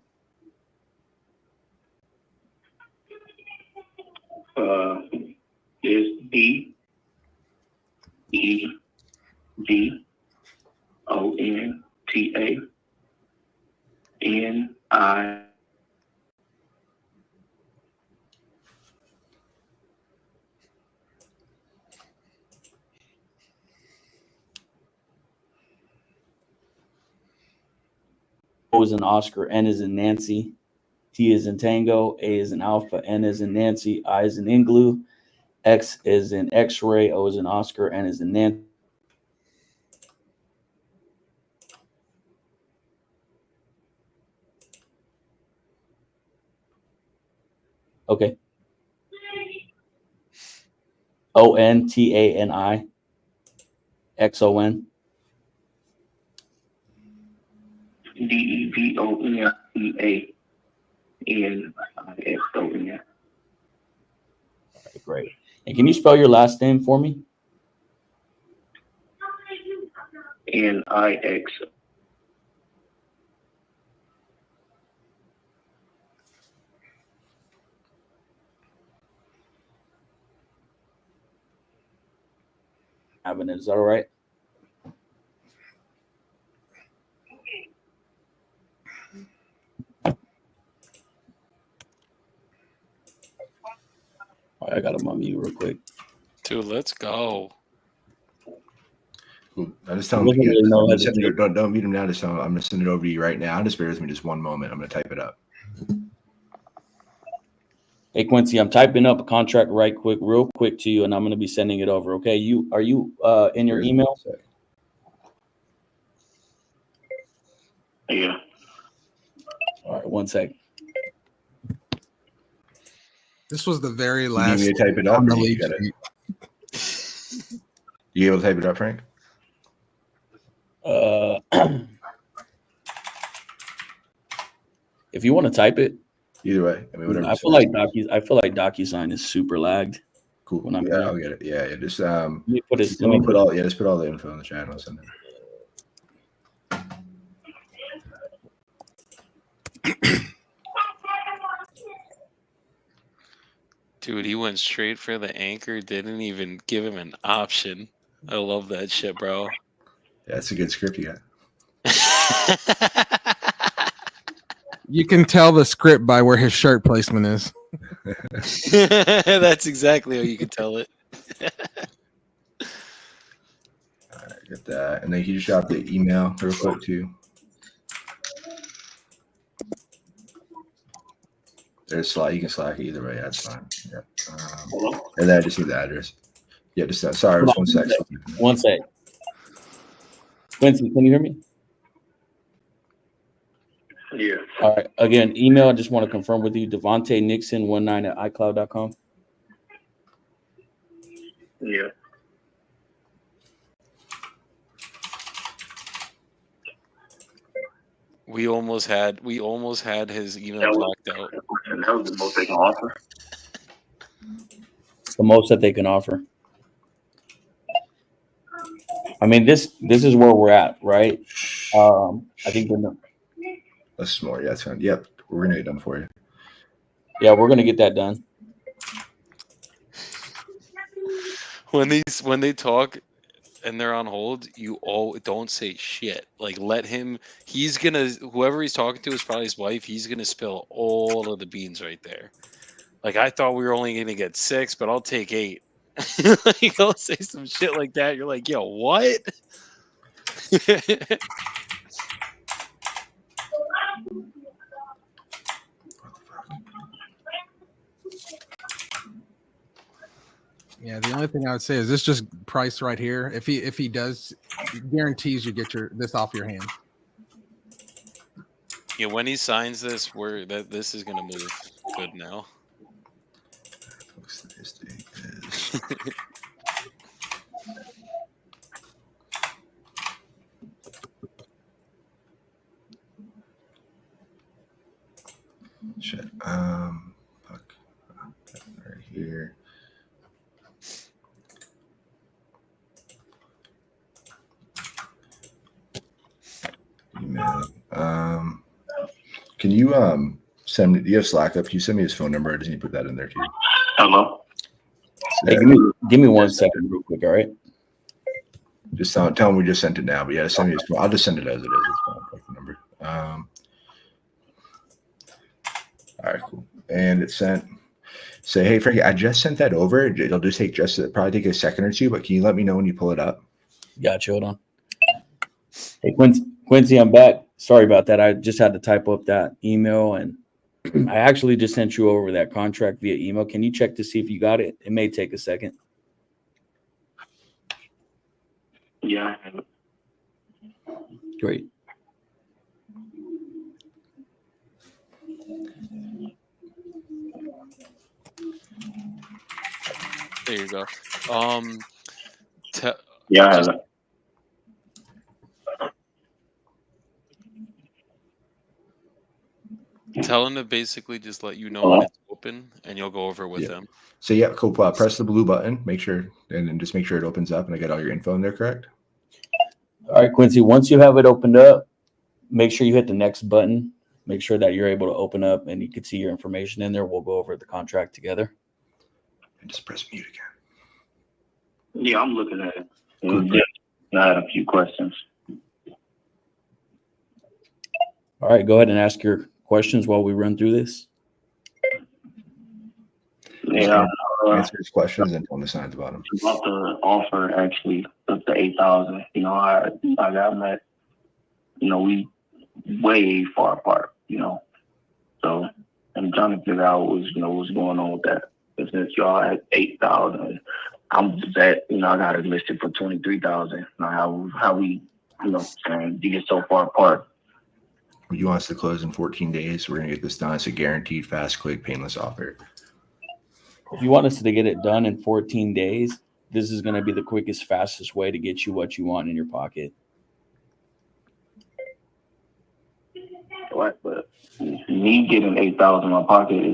Is DEVONTANI O is in Oscar, N is in Nancy, T is in Tango, A is in Alpha, N is in Nancy, I is in Igloo, X is in X-ray, O is in Oscar, N is in Nancy. Okay. ONTANI XON. DEVONTANIXON. Okay, great. And can you spell your last name for me? NIX. Is that all right? All right, I got him on mute real quick. Dude, let's go. Cool. I just tell him don't mute him now. Just tell him I'm going to send it over to you right now. Just bear with me just one moment. I'm going to type it up. Hey Quincy, I'm typing up a contract real quick to you, and I'm going to be sending it over. Okay, are you in your email? Yeah. All right, one sec. This was the very last. You need me to type it up? Or you able to type it up, Frank? If you want to type it, Either way, I mean, whatever. I feel like DocuSign is super lagged. Cool. When I'm yeah, here. I'll get it. Yeah. Just Let me put just put all the info in the chat. I'll send it. Dude, he went straight for the anchor. Didn't even give him an option. I love that shit, bro. Yeah, that's a good script you got. You can tell the script by where his shirt placement is. That's exactly how you can tell it. All right, get that. And then you just drop the email real quick too. There's Slack. You can Slack it either way. That's fine. Yeah. And then I just need the address. Yeah, just that. Sorry, just 1 sec. 1 sec. Quincy, can you hear me? Yeah. All right. Again, email. I just want to confirm with you, Devontae Nixon 19 at iCloud.com. Yeah. We almost had his email blocked out. And that was the most they can offer. It's the most that they can offer. I mean, this is where we're at, right? I think that's more. Yeah, that's fine. Yep, we're gonna get done for you. Yeah, we're gonna get that done. When they talk and they're on hold, you all don't say shit. Like, let him. Whoever he's talking to is probably his wife. He's gonna spill all of the beans right there. Like, I thought we were only gonna get 6, but I'll take 8. Like, he'll say some shit like that. You're like, yo, what? Yeah, the only thing I would say is this just price right here. If he does, guarantees you get this off your hand. Yeah, when he signs this, this is gonna move good now. Shit. Fuck. Right here. Email. Can you send me? Do you have Slack up? Can you send me his phone number? I just need to put that in there too. Hello. Hey, give me 1 second, real quick. All right. Just tell him we just sent it now. But yeah, send me his phone. I'll just send it as it is. It's fine. Like the number. All right, cool. And it's sent. Say, hey, Frankie, I just sent that over. It'll just probably take a second or two. But can you let me know when you pull it up? Gotcha. Hold on. Hey, Quincy, I'm back. Sorry about that. I just had to type up that email, and I actually just sent you over that contract via email. Can you check to see if you got it? It may take a second. Yeah. Great. There you go. Yeah. I have it. Tell him to basically just let you know when it's open, and you'll go over with them. So yeah, cool. Press the blue button. Make sure, and then just make sure it opens up, and I got all your info in there, correct? All right, Quincy. Once you have it opened up, make sure you hit the next button. Make sure that you're able to open up, and you can see your information in there. We'll go over the contract together. And just press mute again. Yeah, I'm looking at it. I had a few questions. All right, go ahead and ask your questions while we run through this. Yeah. Answer his questions and tell him to sign at the bottom. About the offer, actually, of the 8,000. I got met. We way far apart. So I'm trying to figure out what's going on with that. But since y'all had 8,000, I'm bet I got it listed for 23,000. How we you get so far apart. You want us to close in 14 days? We're gonna get this done. It's a guaranteed, fast, quick, painless offer. If you want us to get it done in 14 days, this is going to be the quickest, fastest way to get you what you want in your pocket. flat. But me getting 8,000 in my pocket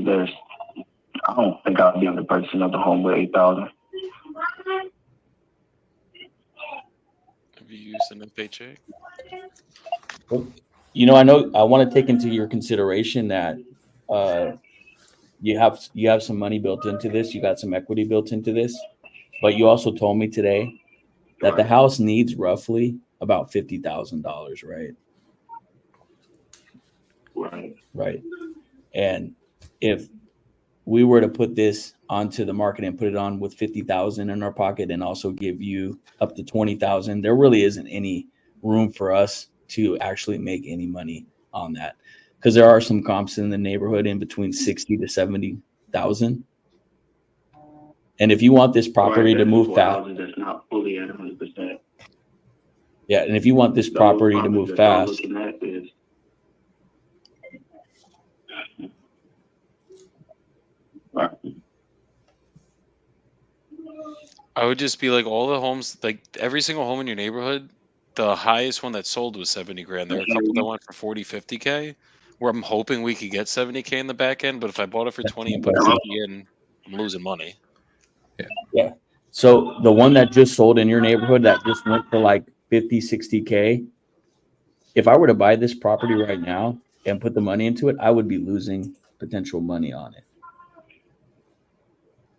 I don't think I'll be able to purchase another home with 8,000. Have you used an FHA? You know, I want to take into your consideration that you have some money built into this. You got some equity built into this, but you also told me today that the house needs roughly about $50,000, right? Right. And if we were to put this onto the market and put it on with 50,000 in our pocket and also give you up to 20,000, there really isn't any room for us to actually make any money on that, because there are some comps in the neighborhood in between 60 to 70,000. And if you want this property to move fast, that's not fully at 100%. yeah, and if you want this property to move fast, I would just be like, all the homes, like every single home in your neighborhood, the highest one that sold was 70 grand. There are a couple that went for 40, 50K, where I'm hoping we could get 70K in the back end. But if I bought it for 20 and put 50 in, I'm losing money. yeah. So the one that just sold in your neighborhood that just went for like 50, 60K, if I were to buy this property right now and put the money into it, I would be losing potential money on it.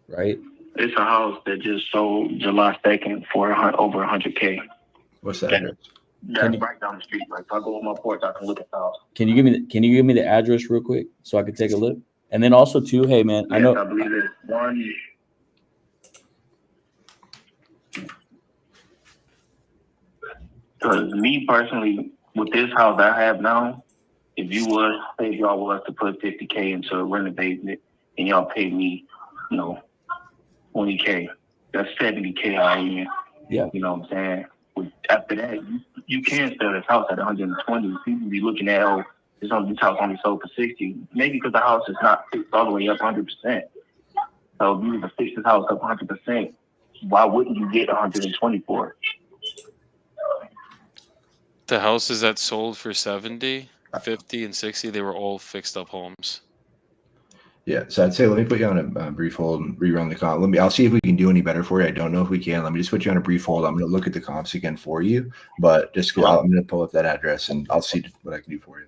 Right? It's a house that just sold July 2nd for over 100K. What's that? That's right down the street. Like if I go on my porch, I can look at the house. Can you give me the address real quick so I can take a look? And then also too, hey man, Yes, I believe it's one. Because me personally, with this house I have now, if y'all was to put 50K into renovating it and y'all paid me, 20K, that's 70K all in. Yeah. You know what I'm saying? After that, you can sell this house at 120. People be looking at, this house only sold for 60. Maybe because the house is not fixed all the way up 100%. So if you were to fix this house up 100%, why wouldn't you get 120 for it? The houses that sold for 70, 50, and 60, they were all fixed up homes. Yeah, so I'd say let me put you on a brief hold and rerun the comp. I'll see if we can do any better for you. I don't know if we can. Let me just put you on a brief hold. I'm going to look at the comps again for you, but I'm going to pull up that address and I'll see what I can do for you.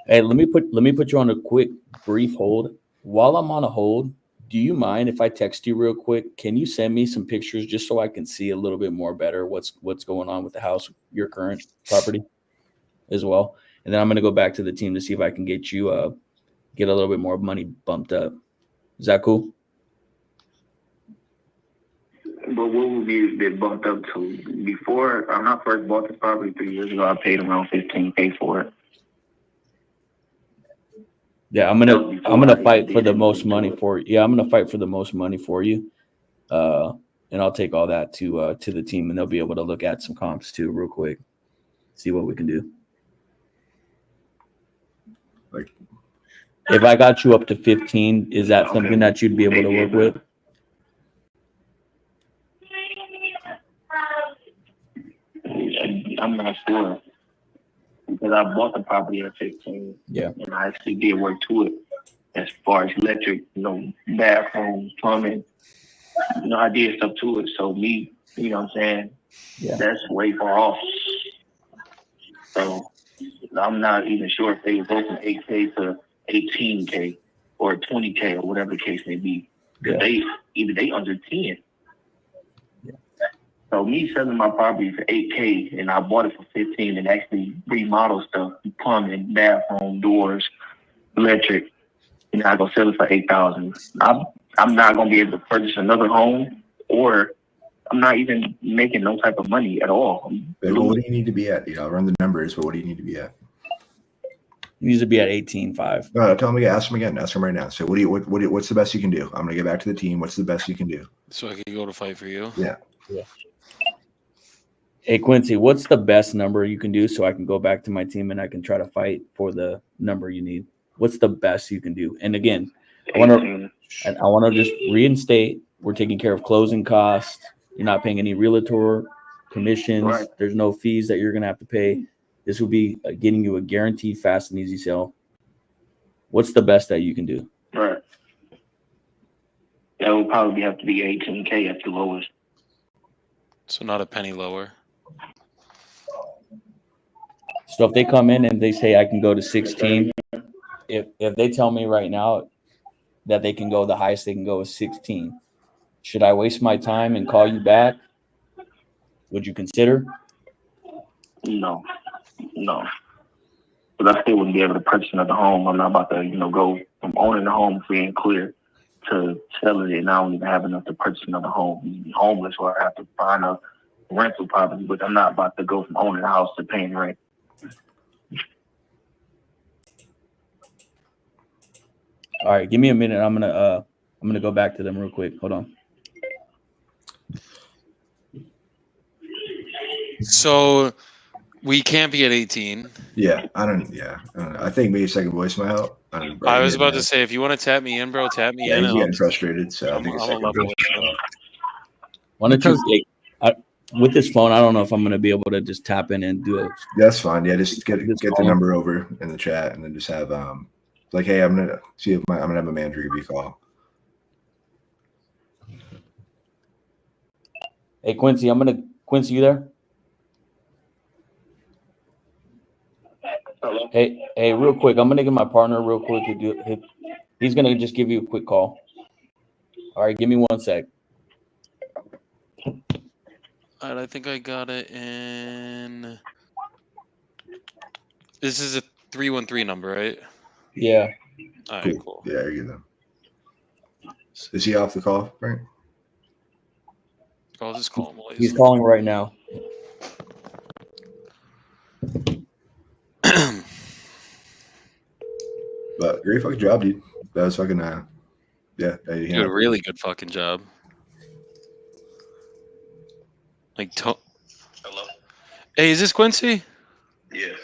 Hey, let me put you on a quick brief hold. While I'm on a hold, do you mind if I text you real quick? Can you send me some pictures just so I can see a little bit more better what's going on with the house, your current property as well? And then I'm going to go back to the team to see if I can get you get a little bit more money bumped up. Is that cool? But what would be bumped up to? Before, when I first bought this property 3 years ago, I paid around $15K for it. Yeah, I'm gonna fight for the most money for you. Yeah, I'm gonna fight for the most money for you. And I'll take all that to the team, and they'll be able to look at some comps too, real quick, see what we can do. Like, if I got you up to 15, is that something that you'd be able to work with? I'm not sure, because I bought the property at 15. Yeah. And I actually did work to it as far as electric, bathroom, plumbing. I did stuff to it. So me, you know what I'm saying? Yeah. That's way far off. So I'm not even sure if they would go from 8K to 18K or 20K or whatever the case may be. Because they under 10. Yeah. So me selling my property for 8K and I bought it for 15 and actually remodel stuff, plumbing, bathroom, doors, electric, and I go sell it for 8,000. I'm not gonna be able to purchase another home, or I'm not even making no type of money at all. Well, what do you need to be at? I'll run the numbers, but what do you need to be at? You need to be at 18.5. Tell him again. Ask him again. Ask him right now. So what's the best you can do? I'm gonna get back to the team. What's the best you can do? So I can go to fight for you. Yeah. Hey Quincy, what's the best number you can do so I can go back to my team and I can try to fight for the number you need? What's the best you can do? And again, I want to just reinstate, we're taking care of closing costs. You're not paying any realtor commissions. Right. There's no fees that you're going to have to pay. This will be getting you a guaranteed fast and easy sale. What's the best that you can do? Right. That would probably have to be 18K at the lowest. So not a penny lower. So if they come in and they say I can go to 16, if they tell me right now that they can go, the highest they can go is 16, should I waste my time and call you back? Would you consider? No. But I still wouldn't be able to purchase another home. I'm not about to, go from owning a home free and clear to selling it, and I don't even have enough to purchase another home. Be homeless, or I have to find a rental property. But I'm not about to go from owning a house to paying rent. All right, give me a minute. I'm gonna go back to them real quick. Hold on. So we can't be at 18. Yeah, I don't know. I think maybe second voice might help. I was about to say, if you want to tap me in, bro, tap me in. He's getting frustrated, so I think I'm a a second level voice with might him. help. Why don't you with this phone? I don't know if I'm gonna be able to just tap in and do it. That's fine. Yeah, just get the number over in the chat, and then just have like, hey, I'm gonna see if I'm gonna have a manager give you a call. Hey Quincy, Quincy, you there? Hello? Hey, real quick, I'm gonna get my partner real quick to do it. He's gonna just give you a quick call. All right, give me 1 sec. All right, I think I got it in. This is a 313 number, right? Yeah. All right, cool. Yeah, you're good. Is he off the call, Frank? I'll just call him. He's calling right now. But great fucking job, dude. That was fucking yeah. You did a really good fucking job. Hello? Hey, is this Quincy? Yeah.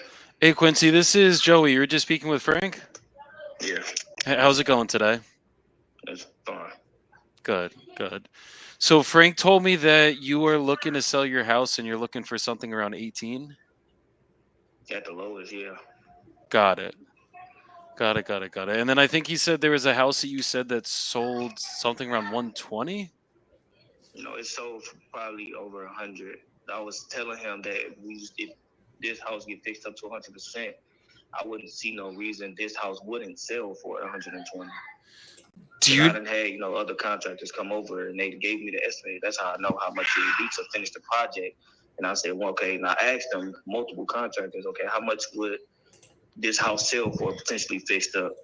Hey, Quincy, this is Joey. You were just speaking with Frank? Yeah. How's it going today? That's fine. Good. So Frank told me that you are looking to sell your house and you're looking for something around 18. At the lowest, yeah. Got it. And then I think he said there was a house that you said that sold something around 120. It sold for probably over 100. I was telling him that if this house get fixed up to 100%, I wouldn't see no reason this house wouldn't sell for 120. I done had, other contractors come over and they gave me the estimate. That's how I know how much it would be to finish the project. And I said, well, okay. And I asked them, multiple contractors, okay, how much would this house sell for potentially fixed up?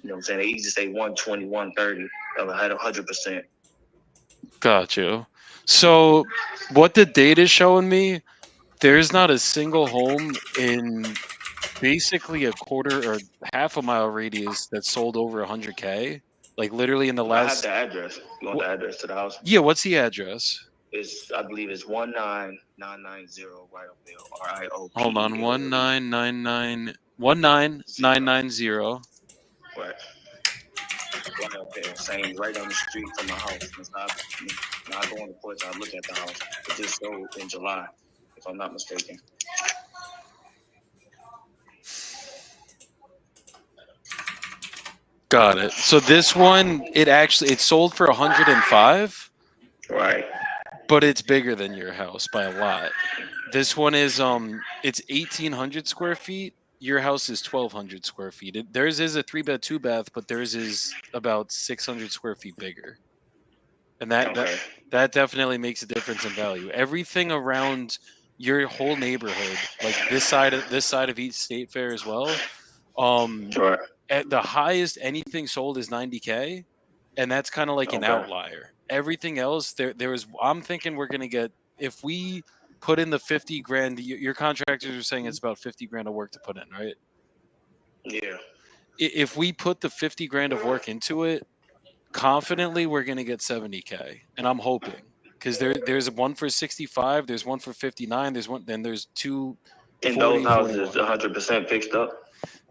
You know what I'm saying? They easily say 120, 130. I had 100%. Got you. So what the data is showing me, there's not a single home in basically a quarter or half a mile radius that sold over 100K. Like literally in the last. I have the address. You want the address to the house? Yeah, what's the address? I believe it's 19990 right up there. RIO. Hold on, 19990. Right. Right up there, same right down the street from my house. When I go on the porch, I look at the house. It just sold in July, if I'm not mistaken. Got it. So this one, it sold for 105. Right. But it's bigger than your house by a lot. This one is it's 1,800 square feet. Your house is 1,200 square feet. Theirs is a 3-bed, 2-bath, but theirs is about 600 square feet bigger. And that definitely makes a difference in value. Everything around your whole neighborhood, like this side of each state fair as well. Sure. At the highest anything sold is 90K, and that's kind of like an outlier. Everything else, I'm thinking we're gonna get, if we put in the 50 grand. Your contractors are saying it's about 50 grand of work to put in, right? Yeah. If we put the 50 grand of work into it, confidently we're gonna get 70K, and I'm hoping, because there's one for 65, there's one for 59, there's two. And those houses 100% fixed up.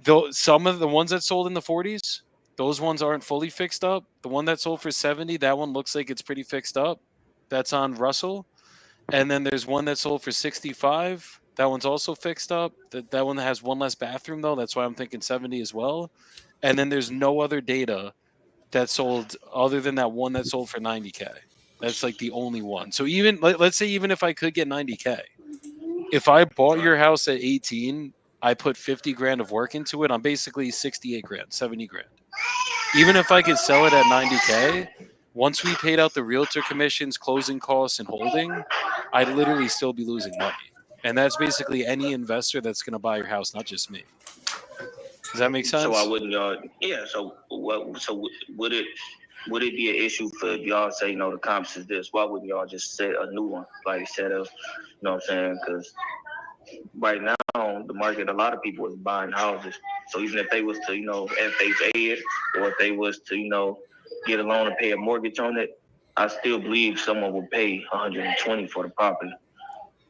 Though some of the ones that sold in the 40s, those ones aren't fully fixed up. The one that sold for 70, that one looks like it's pretty fixed up. That's on Russell. And then there's one that sold for 65. That one's also fixed up. That one has one less bathroom though. That's why I'm thinking 70 as well. And then there's no other data that sold other than that one that sold for 90K. That's like the only one. So even let's say even if I could get 90K, if I bought your house at 18, I put 50 grand of work into it. I'm basically 68 grand, 70 grand. Even if I could sell it at 90K, once we paid out the realtor commissions, closing costs, and holding, I'd literally still be losing money. And that's basically any investor that's going to buy your house, not just me. Does that make sense? So I wouldn't, yeah. So what? So would it be an issue for y'all say, the comps is this? Why wouldn't y'all just set a new one, like instead of, you know what I'm saying? Because right now the market, a lot of people is buying houses. So even if they was to, FHA it, or if they was to, get a loan and pay a mortgage on it, I still believe someone would pay 120 for the property.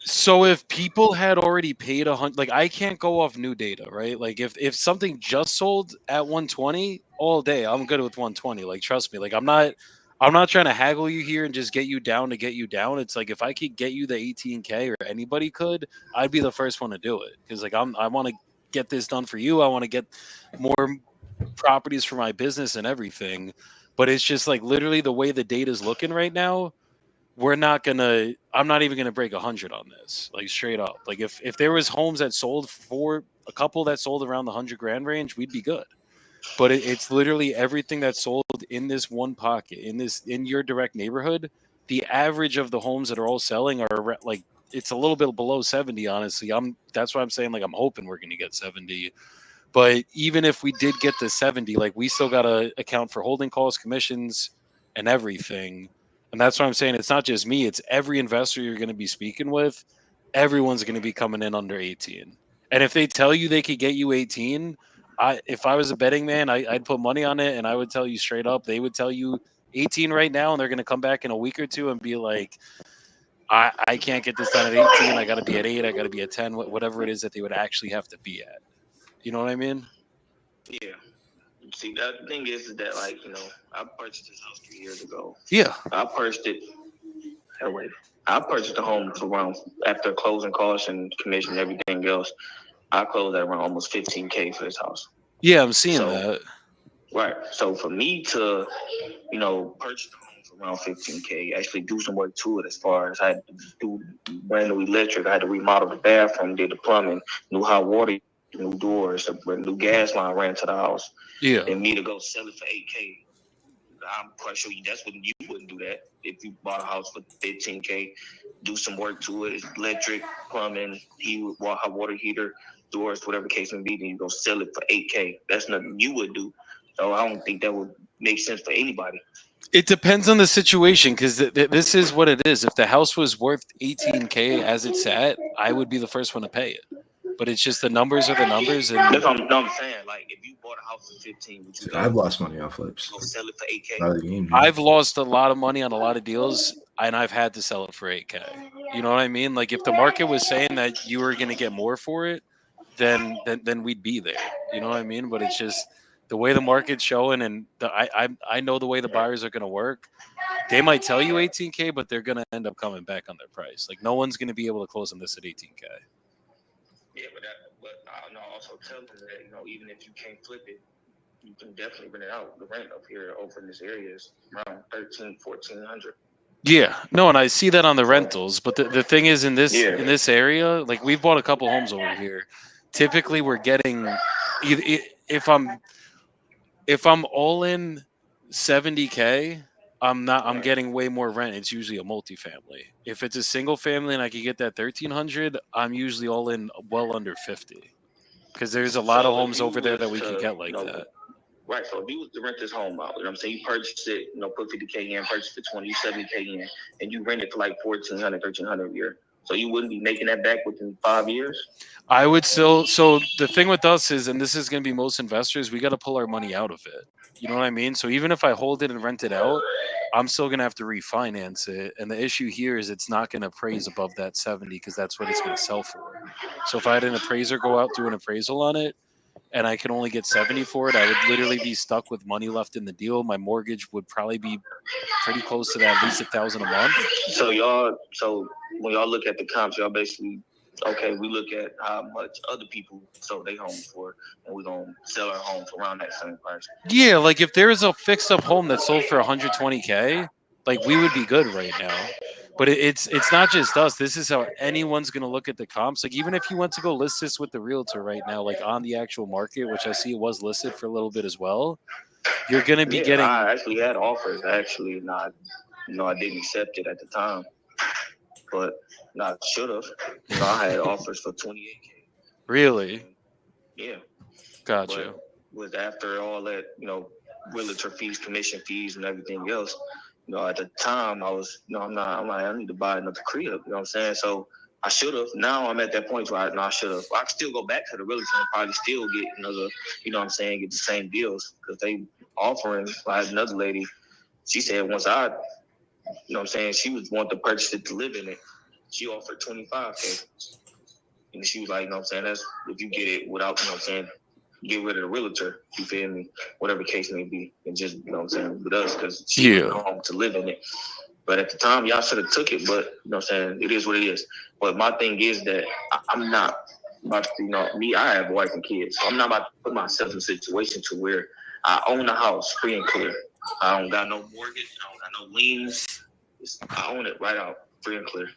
So if people had already paid 100, like I can't go off new data, right? Like if something just sold at 120 all day, I'm good with 120. Like trust me, like I'm not trying to haggle you here and just get you down to get you down. It's like if I could get you the 18K or anybody could, I'd be the first one to do it because like I want to get this done for you. I want to get more properties for my business and everything. But it's just like literally the way the data is looking right now. I'm not even gonna break 100 on this, like straight up. Like if there was homes that sold for a couple that sold around the 100 grand range, we'd be good. But it's literally everything that's sold in this one pocket, in your direct neighborhood. The average of the homes that are all selling are like it's a little bit below 70. Honestly, that's why I'm saying like I'm hoping we're gonna get 70. But even if we did get to 70, like we still gotta account for holding costs, commissions, and everything. And that's why I'm saying it's not just me, it's every investor you're going to be speaking with. Everyone's going to be coming in under 18. And if they tell you they could get you 18, if I was a betting man, I'd put money on it and I would tell you straight up, they would tell you 18 right now and they're going to come back in a week or two and be like, I can't get this done at 18. I got to be at 8. I got to be at 10, whatever it is that they would actually have to be at. You know what I mean? Yeah. See, the thing is that, like, I purchased this house 3 years ago. Yeah. I purchased it. I purchased the home for around, after closing costs and commission and everything else, I closed at around almost 15K for this house. Yeah, I'm seeing that. Right. So for me to, purchase the home for around 15K, actually do some work to it as far as I had to do brand new electric, I had to remodel the bathroom, did the plumbing, new hot water, new doors, a new gas line ran to the house. Yeah. And me to go sell it for 8K. I'm quite sure you wouldn't do that if you bought a house for 15K. Do some work to it, electric, plumbing, hot water heater, doors, whatever case may be. Then you go sell it for 8K. That's nothing you would do. So I don't think that would make sense for anybody. It depends on the situation because this is what it is. If the house was worth 18K as it's at, I would be the first one to pay it. But it's just the numbers are the numbers. And that's what I'm saying. Like, if you bought a house for 15, I've lost money on flips. Go sell it for 8K. I've lost a lot of money on a lot of deals, and I've had to sell it for 8K. You know what I mean? Like, if the market was saying that you were going to get more for it, then we'd be there. You know what I mean? But it's just the way the market's showing, and I know the way the buyers are going to work. They might tell you 18K, but they're going to end up coming back on their price. Like, no one's going to be able to close on this at 18K. Yeah, but I also tell them that, even if you can't flip it, you can definitely rent it out. The rent up here over in this area is around $1,400. Yeah, no, and I see that on the rentals. But the thing is, in this area, like we've bought a couple homes over here. Typically, we're getting if I'm all in 70K. I'm getting way more rent. It's usually a multifamily. If it's a single family and I can get that 1,300, I'm usually all in well under 50. Because there's a lot of homes over there that we can get like that. Right. So if you was to rent this home out, you know what I'm saying? You purchased it, put 50K in, purchased for 20, 70K in, and you rent it for like $1,400, $1,300 a year. So you wouldn't be making that back within 5 years? I would still. So the thing with us is, and this is going to be most investors, we got to pull our money out of it. You know what I mean? So even if I hold it and rent it out, I'm still going to have to refinance it. And the issue here is it's not going to appraise above that 70 because that's what it's going to sell for. So if I had an appraiser go out, do an appraisal on it, and I can only get 70 for it, I would literally be stuck with money left in the deal. My mortgage would probably be pretty close to that, at least $1,000 a month. So when y'all look at the comps, y'all basically okay, we look at how much other people sold their home for, and we're gonna sell our home for around that same price. Yeah, like if there is a fixed up home that sold for 120K, like we would be good right now. But it's not just us. This is how anyone's gonna look at the comps. Like even if you went to go list this with the realtor right now, like on the actual market, which I see it was listed for a little bit as well, you're gonna be getting. I actually had offers. Actually, not, I didn't accept it at the time, but I should have. I had offers for 28K. Really? Yeah. Gotcha. But was after all that, realtor fees, commission fees, and everything else. At the time I was, I need to buy another crib. You know what I'm saying? So I should have. Now I'm at that point where I should have. I could still go back to the realtor and probably still get another, get the same deals because they offering. I had another lady. She said once she was wanting to purchase it to live in it. She offered 25K. And she was like, that's if you get it without, get rid of the realtor, you feel me? Whatever the case may be. And just, with us, because she was home to live in it. But at the time, y'all should have took it, but, it is what it is. But my thing is that I'm not about to, me, I have a wife and kids. So I'm not about to put myself in a situation to where I own a house free and clear. I don't got no mortgage. I don't got no liens. I own it right out, free and clear.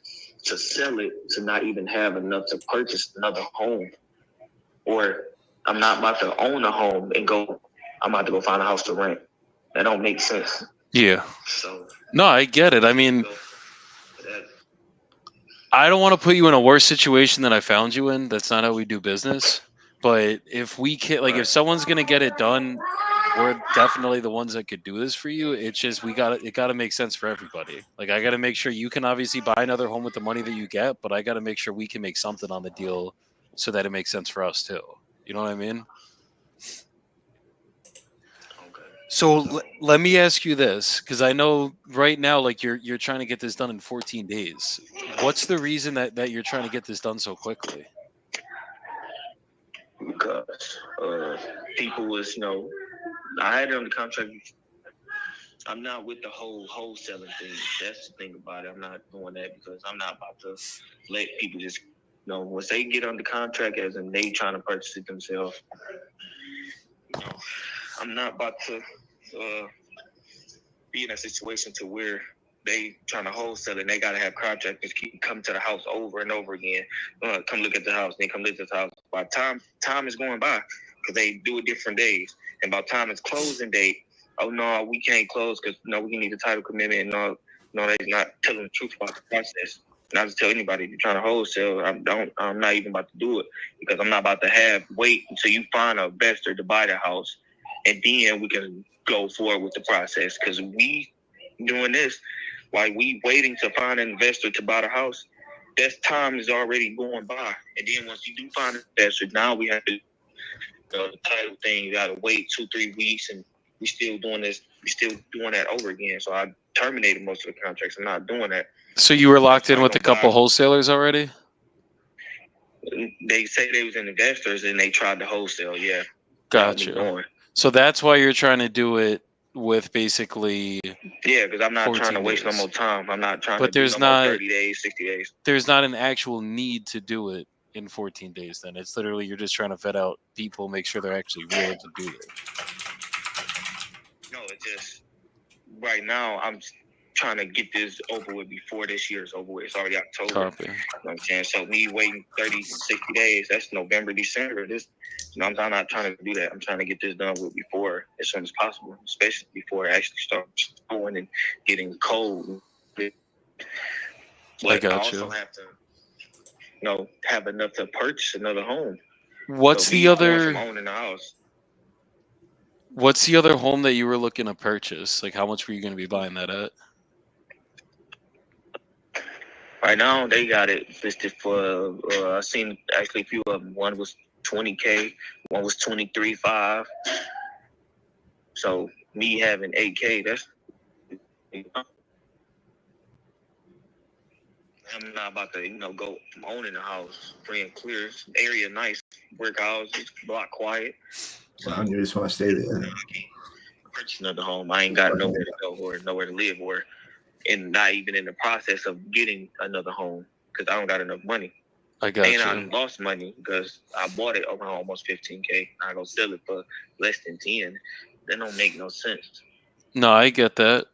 To sell it, to not even have enough to purchase another home. Or I'm not about to own a home and I'm about to go find a house to rent. That don't make sense. Yeah. So no, I get it. I mean, I don't want to put you in a worse situation than I found you in. That's not how we do business. But if we can, if someone's gonna get it done, we're definitely the ones that could do this for you. It's just it got to make sense for everybody. Like I got to make sure you can obviously buy another home with the money that you get, but I got to make sure we can make something on the deal so that it makes sense for us too. You know what I mean? So let me ask you this, because I know right now, you're trying to get this done in 14 days. What's the reason that you're trying to get this done so quickly? Because people was, I had it on the contract. I'm not with the whole wholesaling thing. That's the thing about it. I'm not doing that because I'm not about to let people just, once they get on the contract as in they trying to purchase it themselves, I'm not about to be in a situation to where they trying to wholesale and they got to have contractors keep coming to the house over and over again. Come look at the house, then come look at the house. By the time is going by, because they do it different days. And by the time it's closing date, oh no, we can't close because we need a title commitment. No, they're not telling the truth about the process. And I just tell anybody, if you're trying to wholesale, I'm not even about to do it because I'm not about to wait until you find an investor to buy the house, and then we can go forward with the process. Because we doing this while we waiting to find an investor to buy the house, that time is already going by. And then once you do find an investor, now we have to the title thing. You got to wait 2-3 weeks, and we still doing this. We still doing that over again. So I terminated most of the contracts. I'm not doing that. So you were locked in with a couple wholesalers already? They say they was investors and they tried to wholesale. Yeah. Gotcha. So that's why you're trying to do it with basically. Yeah, because I'm not trying to waste no more time. I'm not trying to do no more 30 days, 60 days. There's not an actual need to do it in 14 days then. It's literally you're just trying to vet out people, make sure they're actually willing to do it. No, it's just right now I'm trying to get this over with before this year is over with. It's already October. Copy. You know what I'm saying? So me waiting 30, 60 days, that's November, December. I'm not trying to do that. I'm trying to get this done with before as soon as possible, especially before it actually starts going and getting cold. But I also have to, have enough to purchase another home. What's the other owning the house? What's the other home that you were looking to purchase? Like, how much were you going to be buying that at? Right now, they got it listed for. I seen actually a few of them. One was 20K, one was 23.5. So me having 8K, that's. I'm not about to, go owning a house, free and clear. Area nice, brick houses, block quiet. So you just want to stay there. I can't purchase another home. I ain't got nowhere to go or nowhere to live, and not even in the process of getting another home because I don't got enough money. I got And I you. lost money because I bought it around almost 15K. I go sell it for less than 10. That don't make no sense. No, I get that.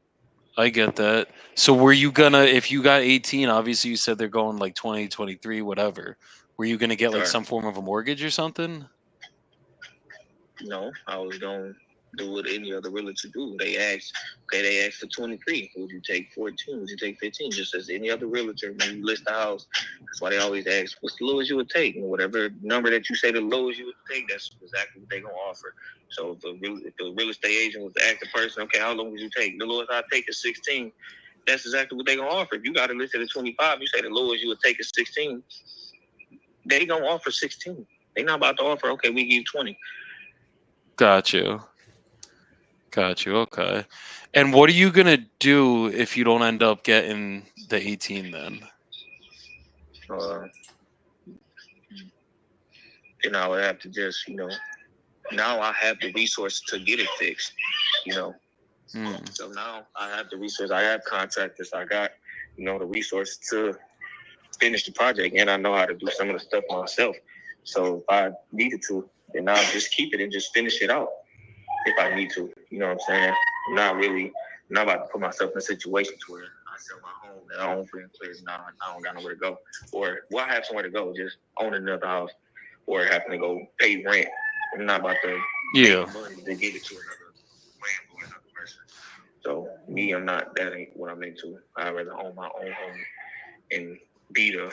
I get that. So were you gonna, if you got 18, obviously you said they're going like 20, 23, whatever. Were you gonna get like Right. some form of a mortgage or something? No, I was going to do what any other realtor do. They asked for 23. Would you take 14? Would you take 15? Just as any other realtor, when you list the house, that's why they always ask, what's the lowest you would take? And whatever number that you say the lowest you would take, that's exactly what they're going to offer. So if the real estate agent was to ask the person, okay, how long would you take? The lowest I take is 16. That's exactly what they're going to offer. If you got it listed at 25, you say the lowest you would take is 16. They going to offer 16. They're not about to offer, okay, we give you 20. Got you. Okay. And what are you gonna do if you don't end up getting the 18 then? Then I would have to just, now I have the resources to get it fixed, So now I have the resources. I have contractors. I got, the resources to finish the project, and I know how to do some of the stuff myself. So if I needed to, then I'll just keep it and just finish it out if I need to. You know what I'm saying? I'm not about to put myself in a situation where I sell my home that I own free and clear. Now I don't got nowhere to go. Or, I have somewhere to go, just own another house or having to go pay rent. I'm not about to pay money to give it to another landlord, another person. So that ain't what I'm into. I'd rather own my own home and be the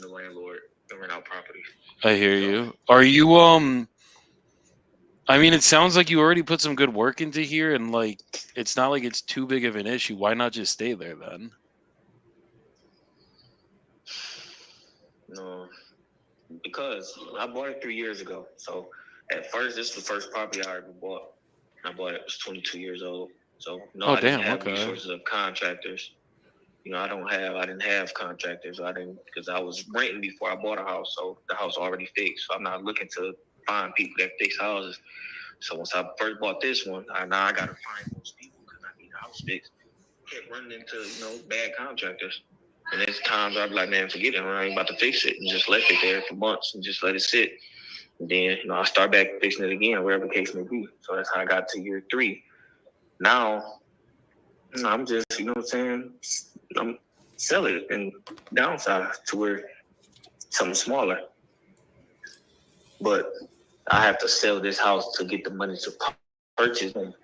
landlord and rent out properties. I hear you. Are you I mean, it sounds like you already put some good work into here, and like it's not like it's too big of an issue. Why not just stay there then? No, because I bought it 3 years ago. So at first, this is the first property I ever bought. I bought it. I was 22 years old. So I didn't have resources of contractors. I didn't have contractors. Because I was renting before I bought a house. So the house already fixed. So I'm not looking to find people that fix houses. So once I first bought this one, I got to find those people because I need a house fixed. I kept running into, bad contractors. And there's times I'd be like, man, forget it. I ain't about to fix it. And just left it there for months and just let it sit. And then, I start back fixing it again, wherever the case may be. So that's how I got to year 3. Now, I'm just, I'm selling it and downsize to where something smaller. But I have to sell this house to get the money to purchase it.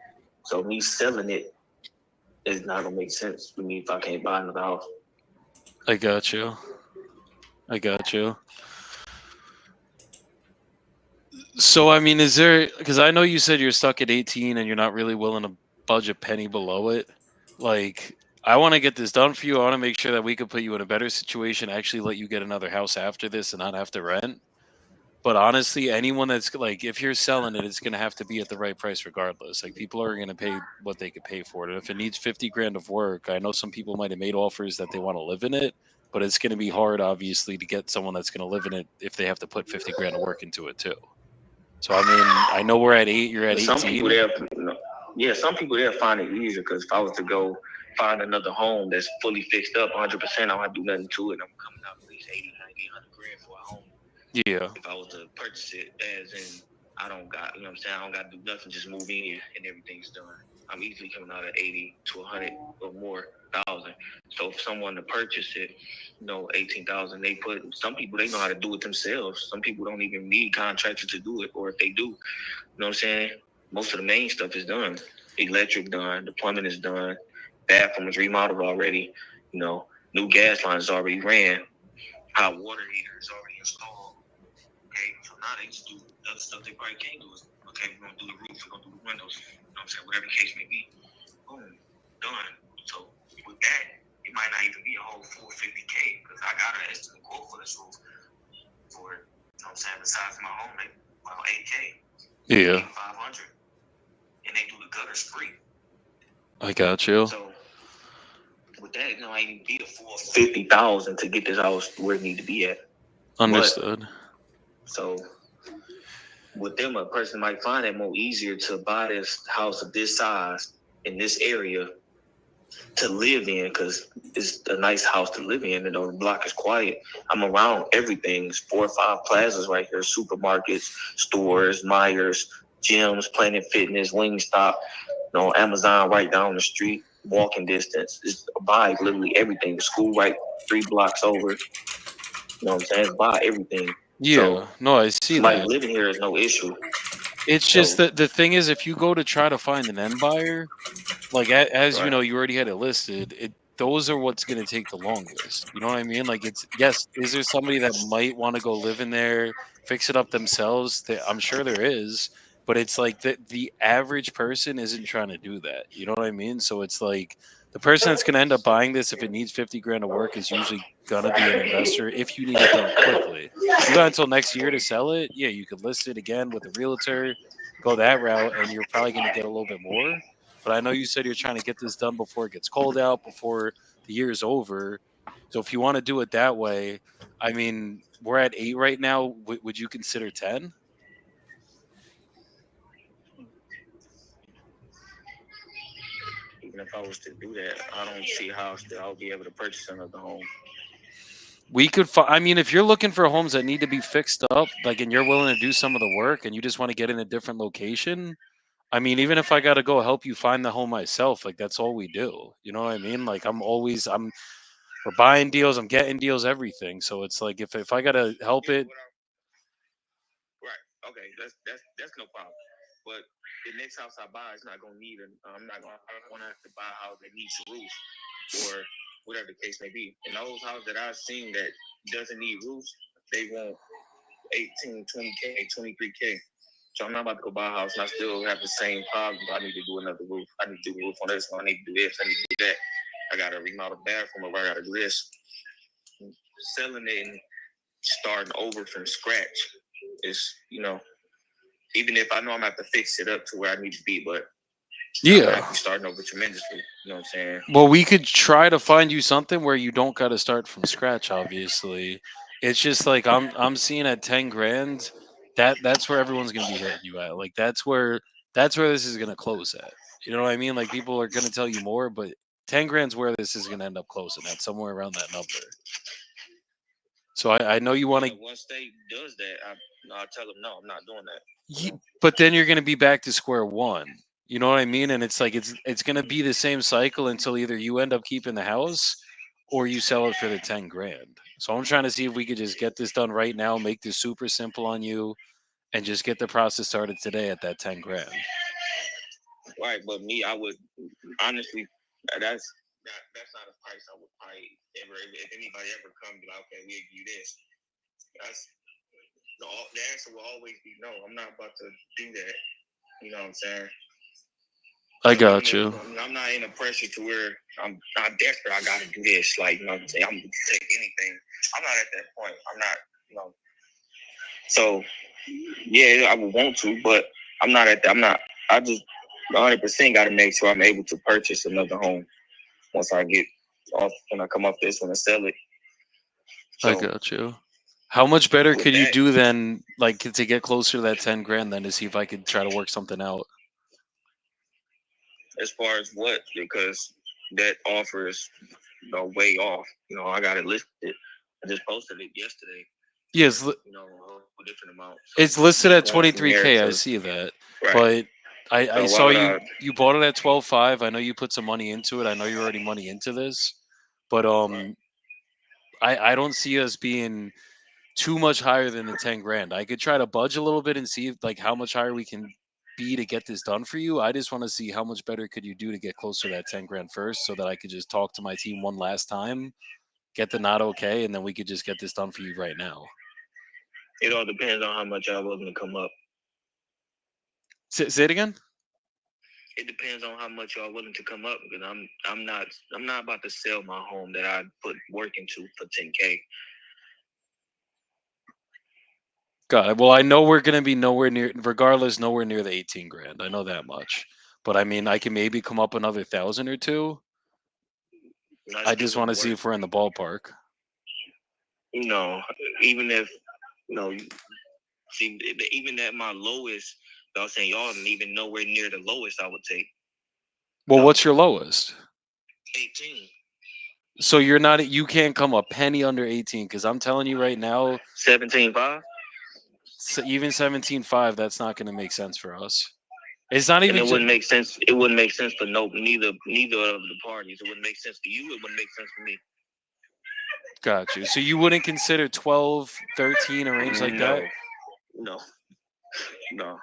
So me selling it is not going to make sense for me if I can't buy another house. I got you. So, I mean, is there, because I know you said you're stuck at 18 and you're not really willing to budge a penny below it. Like, I want to get this done for you. I want to make sure that we could put you in a better situation, actually let you get another house after this and not have to rent. But honestly, anyone that's like, if you're selling it, it's going to have to be at the right price regardless. Like, people are going to pay what they could pay for it. And if it needs 50 grand of work, I know some people might have made offers that they want to live in it, but it's going to be hard, obviously, to get someone that's going to live in it if they have to put 50 grand of work into it too. So, I mean, I know we're at 8, you're at 18. Some people there find it easier because if I was to go find another home that's fully fixed up 100%, I don't have to do nothing to it. I'm coming out at least 80, 90, 100 grand for a home. Yeah. If I was to purchase it, as in, I don't got, I don't got to do nothing, just move in and everything's done. I'm easily coming out at 80 to 100 or more thousand. So if someone to purchase it, 18,000, some people, they know how to do it themselves. Some people don't even need contractors to do it. Or if they do, you know what I'm saying? Most of the main stuff is done. Electric done, the plumbing is done, bathroom is remodeled already, new gas lines already ran, hot water heater is already installed. Okay, so now they just do other stuff they probably can't do. Okay, we're gonna do the roof, we're gonna do the windows, whatever the case may be. Boom, done. So with that, it might not even be a whole full 50K because I got an estimate quote for this roof for, besides my home, about 8K. Yeah. 500. And they do the gutters free. I got you. So with that, I ain't be a full 50,000 to get this house where it need to be at. Understood. So with them, a person might find it more easier to buy this house of this size in this area to live in because it's a nice house to live in. And the block is quiet. I'm around everything. There's 4 or 5 plazas right here, supermarkets, stores, Myers, gyms, Planet Fitness, Wingstop, Amazon right down the street, walking distance. It's by literally everything. The school right 3 blocks over. You know what I'm saying? It's by everything. Yeah, So no, I see somebody that. living here is no issue. It's just that the thing is, if you go to try to find an end buyer, like as you Right. know, you already had it listed. Those are what's going to take the longest. You know what I mean? Like it's yes. Is there somebody that might want to go live in there, fix it up themselves? I'm sure there is, but it's like the average person isn't trying to do that. You know what I mean? So it's like the person that's going to end up buying this, if it needs 50 grand of work, is usually going to be an investor. If you need it done quickly, you got until next year to sell it. Yeah, you could list it again with a realtor, go that route, and you're probably going to get a little bit more. But I know you said you're trying to get this done before it gets cold out, before the year is over. So if you want to do it that way, I mean, we're at 8 right now. Would you consider 10? Even if I was to do that, I don't see how still I'll be able to purchase another home. We could I mean, if you're looking for homes that need to be fixed up, like, and you're willing to do some of the work and you just want to get in a different location, I mean, even if I got to go help you find the home myself, like that's all we do. You know what I mean? Like we're buying deals, I'm getting deals, everything. So it's like if I got to help it. Right. Okay. That's no problem. But the next house I buy is not gonna need I don't want to have to buy a house that needs a roof or whatever the case may be. And those houses that I've seen that doesn't need roofs, they want 18, 20K, 23K. So I'm not about to go buy a house and I still have the same problem. I need to do another roof. I need to do a roof on this one. I need to do this. I need to do that. I got to remodel the bathroom, or I got to do this. Selling it and starting over from scratch is, even if I know I'm going to have to fix it up to where I need to be, but I'm going to have to be starting over tremendously. You know what I'm saying? Well, we could try to find you something where you don't got to start from scratch. Obviously, it's just like I'm seeing at 10 grand. That's where everyone's gonna be hitting you at. Like that's where this is gonna close at. You know what I mean? Like people are gonna tell you more, but 10 grand's where this is gonna end up closing at, somewhere around that number. So I know you want to. Once they does that, I'll tell them no, I'm not doing that. But then you're gonna be back to square one. You know what I mean? And it's like it's gonna be the same cycle until either you end up keeping the house or you sell it for the 10 grand. So I'm trying to see if we could just get this done right now, make this super simple on you, and just get the process started today at that 10 grand. Right, but me, I would honestly, that's not a price I would probably ever, if anybody ever come be like, okay, we'll give you this. The answer will always be no. I'm not about to do that. You know what I'm saying? I got you. I'm not in a pressure to where I'm not desperate. I got to do this. Like, you know what I'm saying? I'm going to take anything. I'm not at that point. I'm not, So, yeah, I would want to, but I'm not at that. I just 100% got to make sure I'm able to purchase another home once I get off, when I come off this one and sell it. So, I got you. How much better could you do then, like, to get closer to that 10 grand then, to see if I could try to work something out? As far as what? Because that offer is way off. I got it listed. I just posted it yesterday. Yes. A different amount. So it's listed at 23K. I see that. Right. But I saw you bought it at 12.5. I know you put some money into it. I know you're already money into this. But I don't see us being too much higher than the 10 grand. I could try to budge a little bit and see like how much higher we can be to get this done for you. I just want to see how much better could you do to get closer to that 10 grand first, so that I could just talk to my team one last time, get the not okay, and then we could just get this done for you right now. It all depends on how much y'all willing to come up. Say it again. It depends on how much y'all willing to come up, because I'm not about to sell my home that I put work into for 10K. Got it. Well, I know we're going to be nowhere near the 18 grand. I know that much. But I mean, I can maybe come up another 1,000 or two. I just want to see if we're in the ballpark. Even if, see, even at my lowest, I was saying y'all aren't even nowhere near the lowest I would take. Well, what's your lowest? 18. So you can't come a penny under 18 because I'm telling you right now, 17.5. so even 17.5, that's not going to make sense for us. It's not And even. it wouldn't make sense. It wouldn't make sense for neither of the parties. It wouldn't make sense for you. It wouldn't make sense for me. Got you. So you wouldn't consider 12, 13, a range like that? No.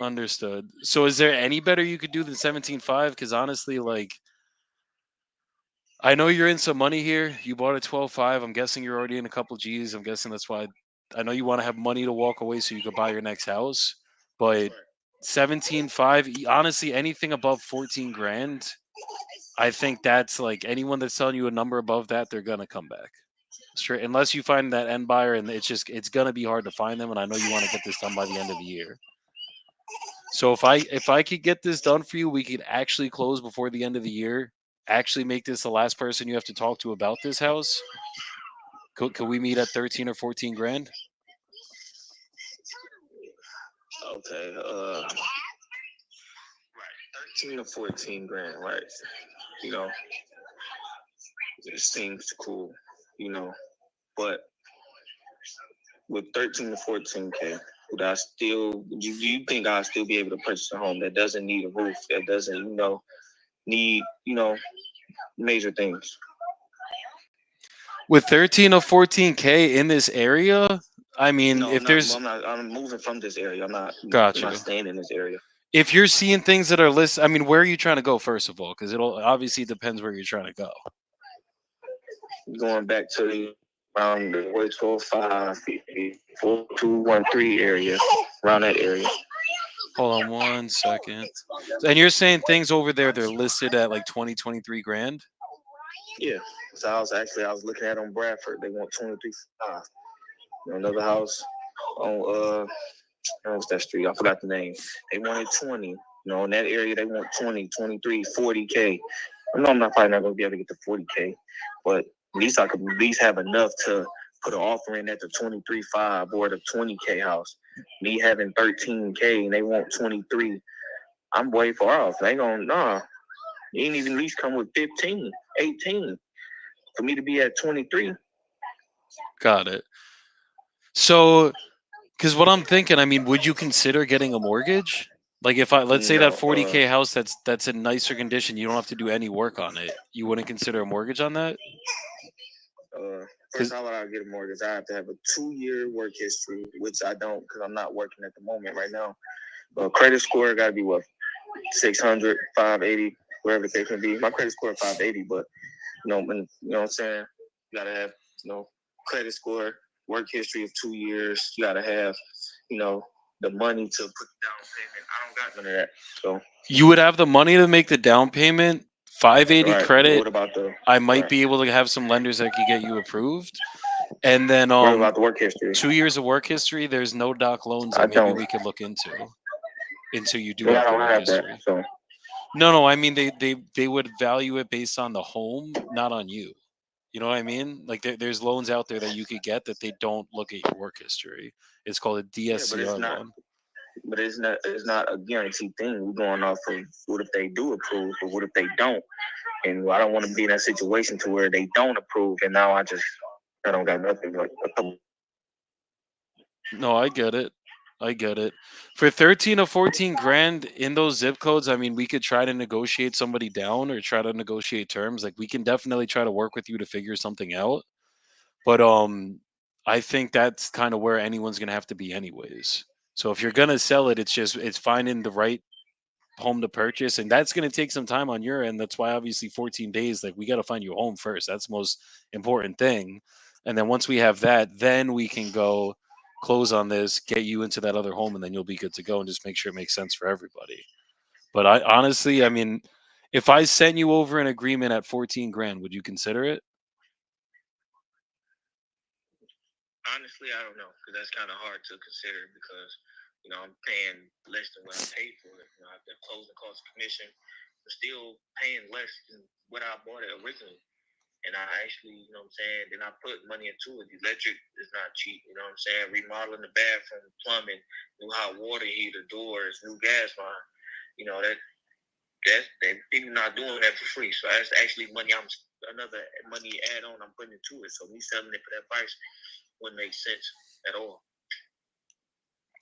Understood. So is there any better you could do than 17.5? Because honestly, like, I know you're in some money here. You bought a 12.5. I'm guessing you're already in a couple G's. I'm guessing that's why. I know you want to have money to walk away so you could buy your next house. But 17.5, honestly, anything above 14 grand, I think that's like anyone that's telling you a number above that, they're gonna come back. Straight, unless you find that end buyer, and it's gonna be hard to find them. And I know you want to get this done by the end of the year. So if I could get this done for you, we could actually close before the end of the year. Actually, make this the last person you have to talk to about this house. Could we meet at 13 or 14 grand? Okay. Right. 13 to 14 grand. Right. You know, it seems cool. You know, but with 13 to 14K, would I still? Do you think I'll still be able to purchase a home that doesn't need a roof, that doesn't, need, major things? With 13 or 14K in this area, I mean, No, if there's, I'm moving from this area. I'm not gotcha. staying in this area. If you're seeing things that are listed, I mean, where are you trying to go first of all? Because it'll obviously depends where you're trying to go. Going back to around the 12.5, 4213 area, around that area. Hold on 1 second. And you're saying things over there, they're listed at like 20, 23 grand? Yeah. So I was looking at on Bradford. They want 23.5. Another house on what's that street? I forgot the name. They wanted 20. In that area they want 20, 23, 40K. I know I'm probably not gonna be able to get to 40K, but at least I could at least have enough to put an offer in at the 23.5 or the 20K house. Me having 13K and they want 23. I'm way far off. They gonna you ain't even at least come with 15, 18 for me to be at 23. Got it. So, because what I'm thinking, I mean, would you consider getting a mortgage? Like, if let's say that 40K house that's in nicer condition, you don't have to do any work on it. You wouldn't consider a mortgage on that? First, how would I get a mortgage? I have to have a 2-year work history, which I don't because I'm not working at the moment right now. Credit score got to be what, 600, 580, whatever the case may be. My credit score is 580, but you know what I'm saying. You gotta have credit score, work history of 2 years. You gotta have the money to put down payment. I don't got none of that. So you would have the money to make the down payment, 580 right. credit. What about I might be able to have some lenders that could get you approved. And then what about the work history? 2 years of work history, there's no doc loans that maybe we could look into until you do have the work history. So. No, I mean they would value it based on the home, not on you. You know what I mean? Like there's loans out there that you could get that they don't look at your work history. It's called a DSCR loan. But it's not a guaranteed thing. We're going off of what if they do approve, or what if they don't. And I don't want to be in that situation to where they don't approve, and now I don't got nothing. No, I get it. For 13 or 14 grand in those zip codes, I mean, we could try to negotiate somebody down or try to negotiate terms. Like we can definitely try to work with you to figure something out. But I think that's kind of where anyone's gonna have to be anyways. So if you're gonna sell it, it's finding the right home to purchase, and that's gonna take some time on your end. That's why obviously 14 days, like we gotta find you a home first. That's the most important thing. And then once we have that, then we can go close on this, get you into that other home, and then you'll be good to go and just make sure it makes sense for everybody. But I honestly, I mean, if I sent you over an agreement at 14 grand, would you consider it? Honestly, I don't know, because that's kind of hard to consider because, I'm paying less than what I paid for it. I have the closing cost commission, but still paying less than what I bought it originally. And I actually, then I put money into it. The electric is not cheap, remodeling the bathroom, plumbing, new hot water heater, doors, new gas line, people not doing that for free. So that's actually another money add on I'm putting into it. So me selling it for that price wouldn't make sense at all.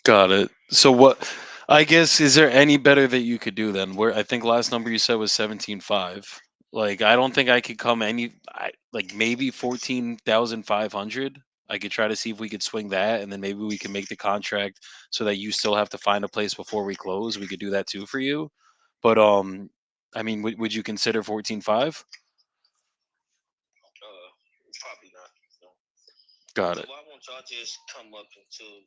Got it. So what? I guess is there any better that you could do then? Where I think last number you said was 17.5. Like I don't think I could come like maybe 14,500. I could try to see if we could swing that, and then maybe we can make the contract so that you still have to find a place before we close. We could do that too for you. But I mean, would you consider 14.5? Probably not. No. Got it. Why won't y'all just come up until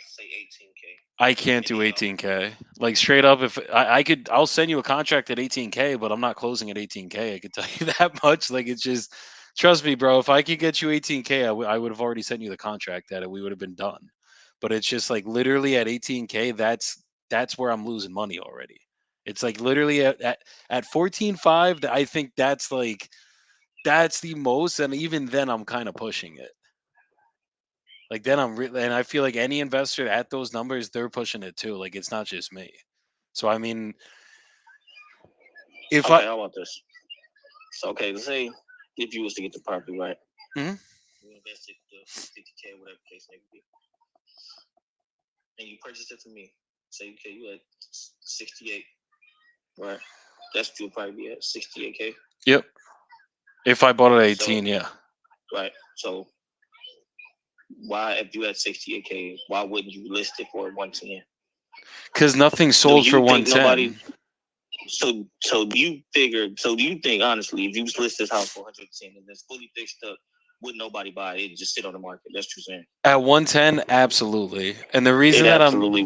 say 18K? I can't do 18K. Like straight up, if I could, I'll send you a contract at 18K, but I'm not closing at 18K. I can tell you that much. Like it's just, trust me, bro. If I could get you 18K, I would have already sent you the contract at it. We would have been done. But it's just like literally at 18K, that's where I'm losing money already. It's like literally at 14.5. I think that's the most, and even then I'm kind of pushing it. Like then and I feel like any investor at those numbers, they're pushing it too. Like it's not just me. So I mean, how about this? So let's say if you was to get the property, right? Mhm. You invested the 50K, whatever case may be, and you purchased it from me. Say you at 68, right? That's what you'll probably be at 68K. Yep. If I bought it at 18, yeah. Right. So why, if you had 68K, why wouldn't you list it for 110? Because nothing sold for 110. So do you think honestly, if you list this house for 110 and it's fully fixed up, would nobody buy it? It'd just sit on the market. That's what you're saying. At 110, absolutely. And the reason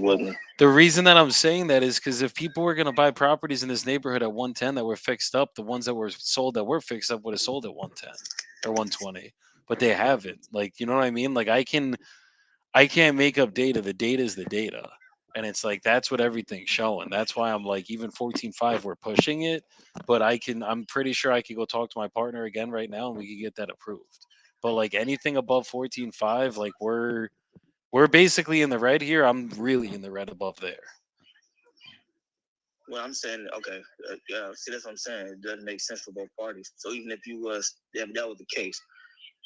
wouldn't. The reason that I'm saying that is because if people were going to buy properties in this neighborhood at 110 that were fixed up, the ones that were sold that were fixed up would have sold at 110 or 120. But they haven't. Like, you know what I mean? Like I can't make up data. The data is the data. And it's like that's what everything's showing. That's why I'm like even 14.5 we're pushing it, but I'm pretty sure I could go talk to my partner again right now and we could get that approved. But like anything above 14.5, like we're basically in the red here. I'm really in the red above there. Well, I'm saying, okay, see, that's what I'm saying. It doesn't make sense for both parties. So even if that was the case,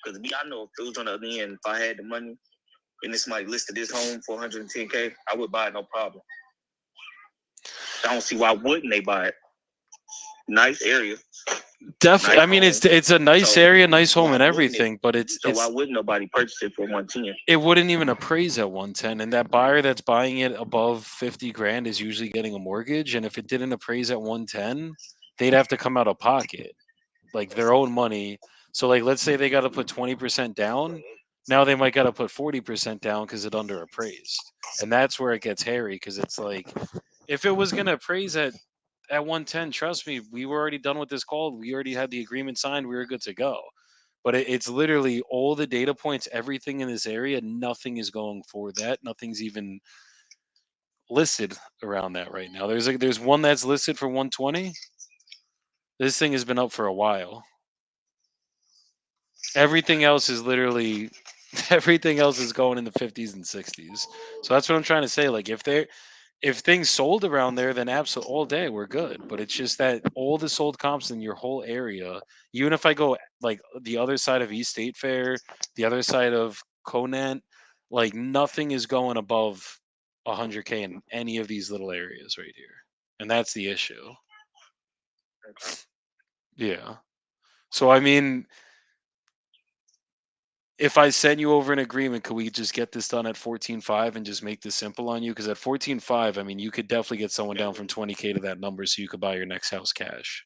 because I know if it was on the other end, if I had the money and this somebody listed this home for 110K, I would buy it, no problem. I don't see why wouldn't they buy it. Nice area. Definitely. Nice. I mean, it's a nice area, nice home and everything, but why wouldn't nobody purchase it for 110? It wouldn't even appraise at 110, and that buyer that's buying it above 50 grand is usually getting a mortgage, and if it didn't appraise at 110, they'd have to come out of pocket, like their own money. So like let's say they got to put 20% down, now they might got to put 40% down because it under appraised. And that's where it gets hairy, because it's like if it was going to appraise at 110, trust me, we were already done with this call. We already had the agreement signed. We were good to go. But it's literally all the data points, everything in this area, nothing is going for that. Nothing's even listed around that right now. There's one that's listed for 120. This thing has been up for a while. Everything else is going in the 50s and 60s. So that's what I'm trying to say. Like if things sold around there, then absolutely all day we're good. But it's just that all the sold comps in your whole area, even if I go like the other side of East State Fair, the other side of Conant, like nothing is going above 100K in any of these little areas right here. And that's the issue. Yeah. So, I mean, if I send you over an agreement, could we just get this done at 14.5 and just make this simple on you? Because at 14.5, I mean, you could definitely get someone down from 20K to that number so you could buy your next house cash.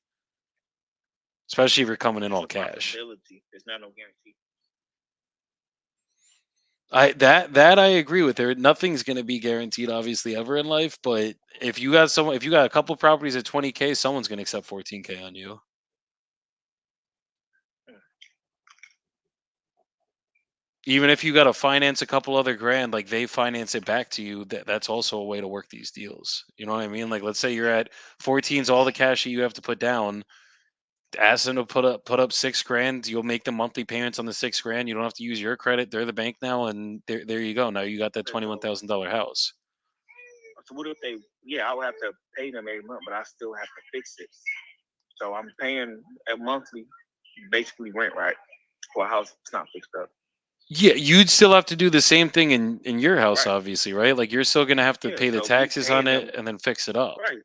Especially if you're coming in all cash. There's not no guarantee. That I agree with. Nothing's going to be guaranteed, obviously, ever in life. But if you got a couple properties at 20K, someone's going to accept 14K on you. Even if you got to finance a couple other grand, like they finance it back to you, that's also a way to work these deals. You know what I mean? Like, let's say you're at 14's all the cash that you have to put down. Ask them to put up $6 grand. You'll make the monthly payments on the $6 grand. You don't have to use your credit. They're the bank now, and there you go. Now you got that $21,000 house. So what if they? Yeah, I would have to pay them every month, but I still have to fix it. So I'm paying a monthly, basically rent, right, for a house that's not fixed up. Yeah, you'd still have to do the same thing in your house, Right. obviously, right? Like you're still gonna have to Yeah, pay the so me taxes on paying it them- and then fix it up. Right.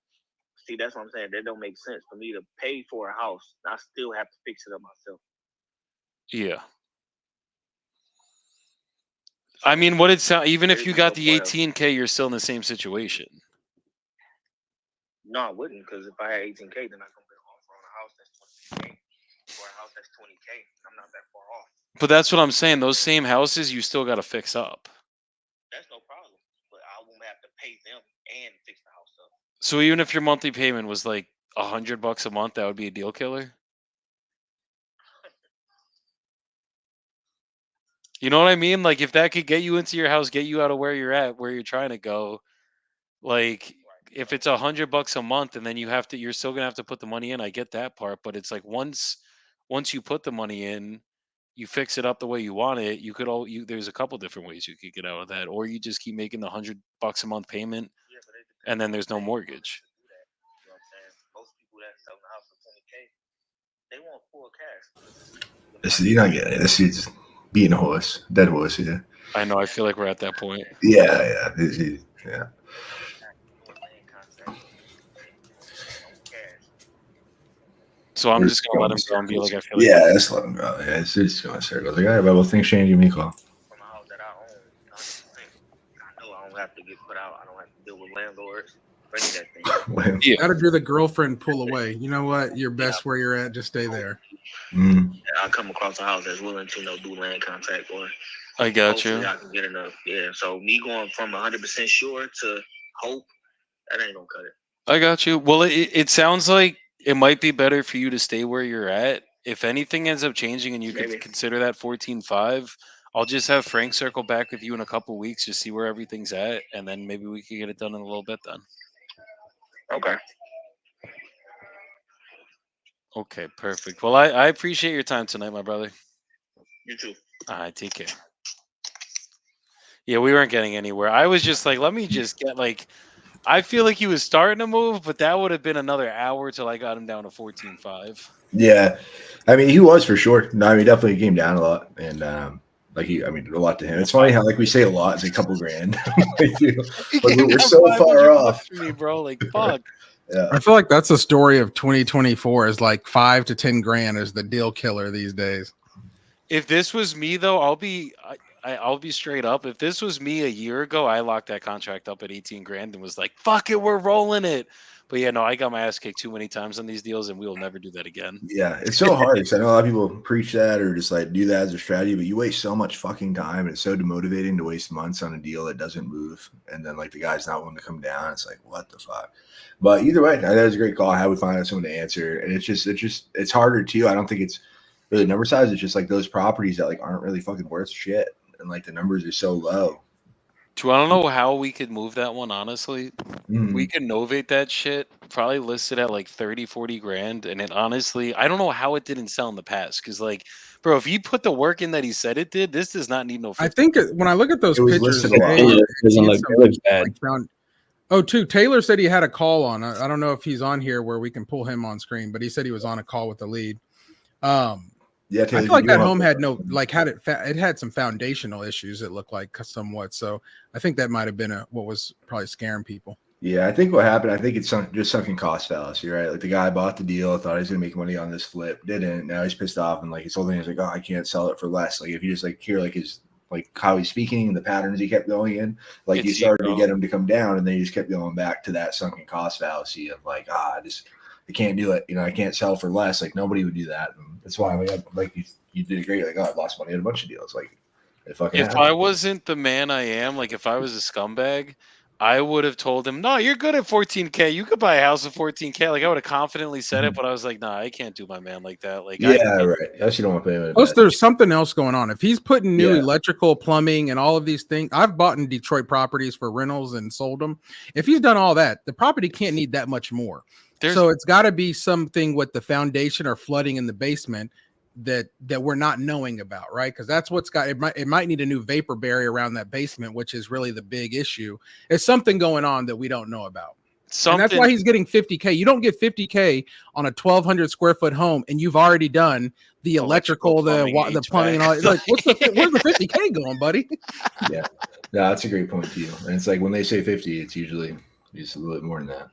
See, that's what I'm saying. That don't make sense for me to pay for a house. I still have to fix it up myself. Yeah. I mean, what it sound even if There's you no got the point of- 18K, you're still in the same situation. No, I wouldn't, because if I had 18K, then I can get an offer on a house that's 20K or a house that's 20K. I'm not that far off. But that's what I'm saying. Those same houses, you still got to fix up. That's no problem. But I won't have to pay them and fix the house up. So even if your monthly payment was like $100 a month, that would be a deal killer. You know what I mean? Like if that could get you into your house, get you out of where you're at, where you're trying to go. Like if it's $100 a month, and then you're still gonna have to put the money in. I get that part, but it's like once you put the money in, you fix it up the way you want it. You could there's a couple different ways you could get out of that, or you just keep making the $100 a month payment, and then there's no mortgage. You know what I'm saying? Most people that sell the house for 20K, they want full cash. You're not getting it. This is being a horse, dead horse. Yeah. I know. I feel like we're at that point. Yeah. Yeah. So I'm just gonna let him go and be like, I feel like Yeah, let's let him go. Yeah, it's just going circles. Like, all right, well, things change. Give me a call. From a house that I own, 100%. I know I don't have to get put out. I don't have to deal with landlords or any of that thing. You gotta do the girlfriend pull away. You know what? You're best where you're at. Just stay there. Mm. I come across a house that's willing to do land contract, or I got you. I can get enough. Yeah. So me going from 100% sure to hope, that ain't gonna cut it. I got you. Well, it sounds like it might be better for you to stay where you're at. If anything ends up changing and you could consider that 14.5, I'll just have Frank circle back with you in a couple weeks, just see where everything's at, and then maybe we could get it done in a little bit then. Okay. Okay, perfect. Well, I appreciate your time tonight, my brother. You too. All right, take care. Yeah, we weren't getting anywhere. I was just like, let me just get I feel like he was starting to move, but that would have been another hour till I got him down to 14.5. Yeah, I mean, he was for sure. No, I mean, definitely came down a lot, and a lot to him. It's funny how we say a lot, it's a couple grand. We're so far off, me, bro. Like fuck. Yeah, I feel like that's a story of 2024. Is like 5 to 10 grand is the deal killer these days. If this was me, though, I'll be straight up. If this was me a year ago, I locked that contract up at 18 grand and was like, fuck it, we're rolling it. But yeah, no, I got my ass kicked too many times on these deals, and we will never do that again. Yeah, it's so hard. I know a lot of people preach that or just do that as a strategy, but you waste so much fucking time, and it's so demotivating to waste months on a deal that doesn't move, and then the guy's not willing to come down. It's like, what the fuck? But either way, that was a great call. How we find out someone to answer, and it's harder too. I don't think it's really number size. It's just those properties that aren't really fucking worth shit, and the numbers are so low. I don't know how we could move that one, honestly. Mm-hmm. We could novate that shit, probably listed at 30, 40 grand. And it honestly, I don't know how it didn't sell in the past. Because, bro, if he put the work in that he said it did, this does not need no 50. I think when I look at those pictures, Taylor said he had a call on. I don't know if he's on here where we can pull him on screen, but he said he was on a call with the lead. Yeah, Taylor, I feel like that home had it had some foundational issues. It looked like somewhat. So I think that might have been what was probably scaring people. Yeah, I think what happened, I think it's just sunken cost fallacy, right? The guy bought the deal, thought he was gonna make money on this flip, didn't. Now he's pissed off, and his whole thing is oh, I can't sell it for less. If you just hear his how he's speaking and the patterns he kept going in, you started to get him to come down, and then he just kept going back to that sunken cost fallacy of I can't do it. I can't sell for less. Nobody would do that. And that's why you did great. I lost money on a bunch of deals. If I wasn't the man I am, if I was a scumbag, I would have told him, no, you're good at 14K. You could buy a house at 14K. I would have confidently said it, but I was like, nah, I can't do my man like that. Right. Yes, you don't want to pay him. Plus, there's something else going on. If he's putting new electrical, plumbing, and all of these things, I've bought in Detroit properties for rentals and sold them. If he's done all that, the property can't need that much more. So it's got to be something with the foundation or flooding in the basement. that we're not knowing about, right? Because that's what's got it might need a new vapor barrier around that basement, which is really the big issue. There's something going on that we don't know about. And that's why he's getting 50K. You don't get 50K on a 1,200 square foot home, and you've already done the electrical, the plumbing, and all. Like, where's the 50K going, buddy? Yeah, no, that's a great point to you. And it's like when they say 50, it's usually just a little bit more than that.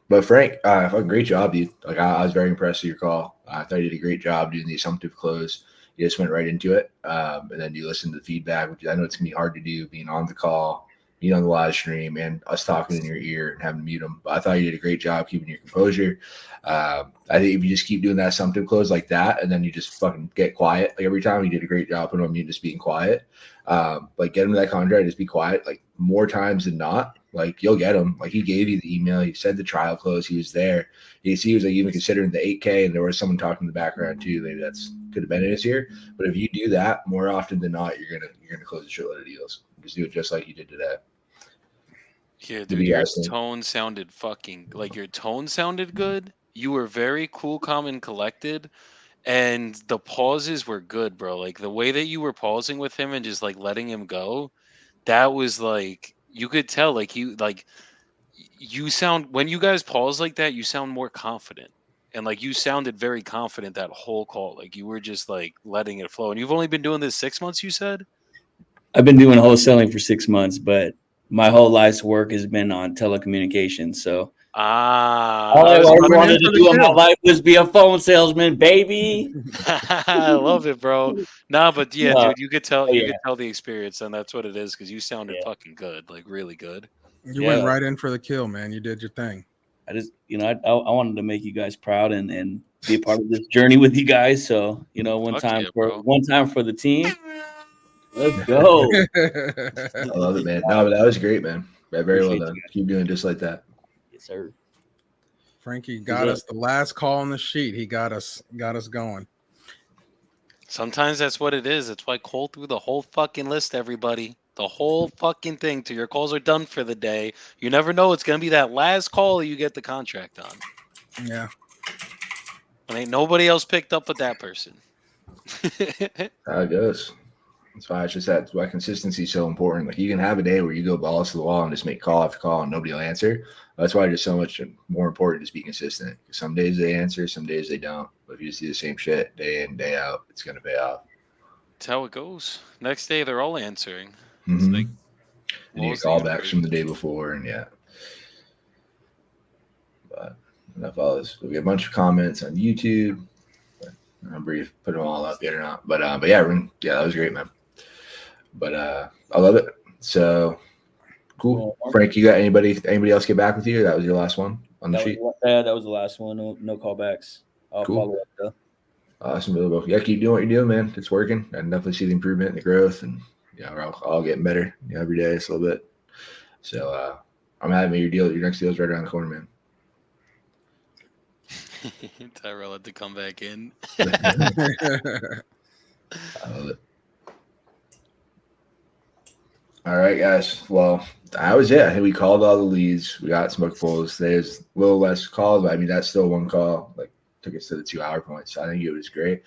But Frank, fucking great job, dude. Like I was very impressed with your call. I thought you did a great job doing the assumptive close. You just went right into it, and then you listened to the feedback, which I know it's gonna be hard to do, being on the call, being on the live stream, and us talking in your ear and having to mute them. But I thought you did a great job keeping your composure. I think if you just keep doing that assumptive close like that, and then you just fucking get quiet, like every time you did a great job putting on mute, just being quiet. Like get him to that contract, just be quiet. Like more times than not, like you'll get him. Like he gave you the email, he said the trial close, he was there. He was like even considering the 8K, and there was someone talking in the background too. Maybe that's could have been in his ear. But if you do that more often than not, you're gonna close a shitload of deals. Just do it just like you did today. Yeah, dude, your tone sounded your tone sounded good. You were very cool, calm, and collected. And the pauses were good, bro. Like the way that you were pausing with him and just like letting him go, that was like you could tell you sound when you guys pause like that, you sound more confident. And like you sounded very confident that whole call. Like you were just like letting it flow. And you've only been doing this 6 months, you said? I've been doing wholesaling for 6 months, but my whole life's work has been on telecommunications. So all I wanted to do in my life was be a phone salesman, baby. I love it, bro. Nah, but yeah, dude, you could tell could tell the experience, and that's what it is, because you sounded fucking good, like really good. You went right in for the kill, man. You did your thing. I just, I wanted to make you guys proud and be a part of this journey with you guys. So, one time for the team. Let's go. I love it, man. No, but that was great, man. Very well done. Keep doing just like that. Yes, sir. Frankie got us the last call on the sheet. He got us going. Sometimes that's what it is. That's why call through the whole fucking list, everybody. The whole fucking thing till your calls are done for the day. You never know. It's going to be that last call you get the contract on. Yeah. And ain't nobody else picked up with that person. How it goes. That's why that's why consistency is so important. Like you can have a day where you go balls to the wall and just make call after call and nobody will answer. That's why it's so much more important to just be consistent. Some days they answer, some days they don't. But if you just do the same shit day in, day out, it's going to pay off. That's how it goes. Next day, they're all answering. Mm-hmm. It's like, and you get callbacks from the day before, and But enough of this. We get a bunch of comments on YouTube. I don't remember if you put them all up yet or not. But yeah, that was great, man. But I love it. So cool. Frank, you got anybody else get back with you? That was your last one on the sheet? That was the last one. No callbacks. I'll follow up though. Awesome. Yeah, keep doing what you're doing, man. It's working. I definitely see the improvement and the growth, and we're all getting better every day. It's a little bit. So I'm happy your next deal is right around the corner, man. Tyrell had to come back in. I love it. All right, guys. Well, that was it. I think we called all the leads. We got some book pulls. There's a little less calls, but I mean that's still one call. Like took us to the 2 hour point. So I think it was great.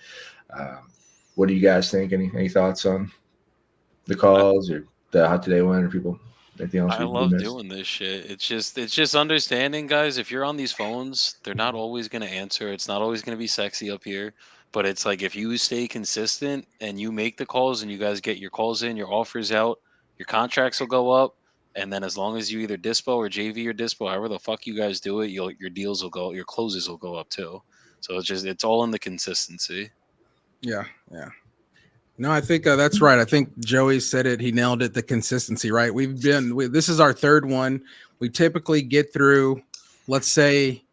What do you guys think? Any thoughts on the calls or how today went, or people? Anything else? I love doing this shit. It's just understanding, guys. If you're on these phones, they're not always going to answer. It's not always going to be sexy up here. But it's like if you stay consistent and you make the calls and you guys get your calls in, your offers out, your contracts will go up. And then as long as you either dispo or JV or dispo, however the fuck you guys do it, your deals will go, your closes will go up too. So it's all in the consistency. Yeah. No, I think that's right. I think Joey said it. He nailed it. The consistency, right? This is our third one. We typically get through, let's say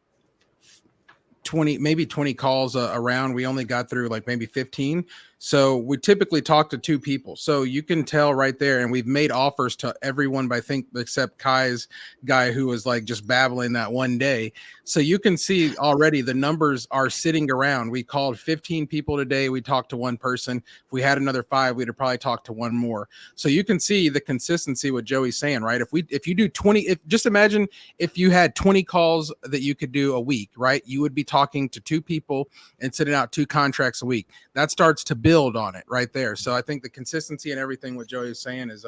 20 calls around. We only got through like maybe 15. So we typically talk to 2 people. So you can tell right there, and we've made offers to everyone, but I think except Kai's guy who was like just babbling that one day. So you can see already the numbers are sitting around. We called 15 people today. We talked to 1 person. If we had another 5, we'd have probably talked to 1 more. So you can see the consistency what Joey's saying, right? If you do 20, just imagine if you had 20 calls that you could do a week, right? You would be talking to 2 people and sending out 2 contracts a week. That starts to build on it right there. So I think the consistency and everything what Joey is saying is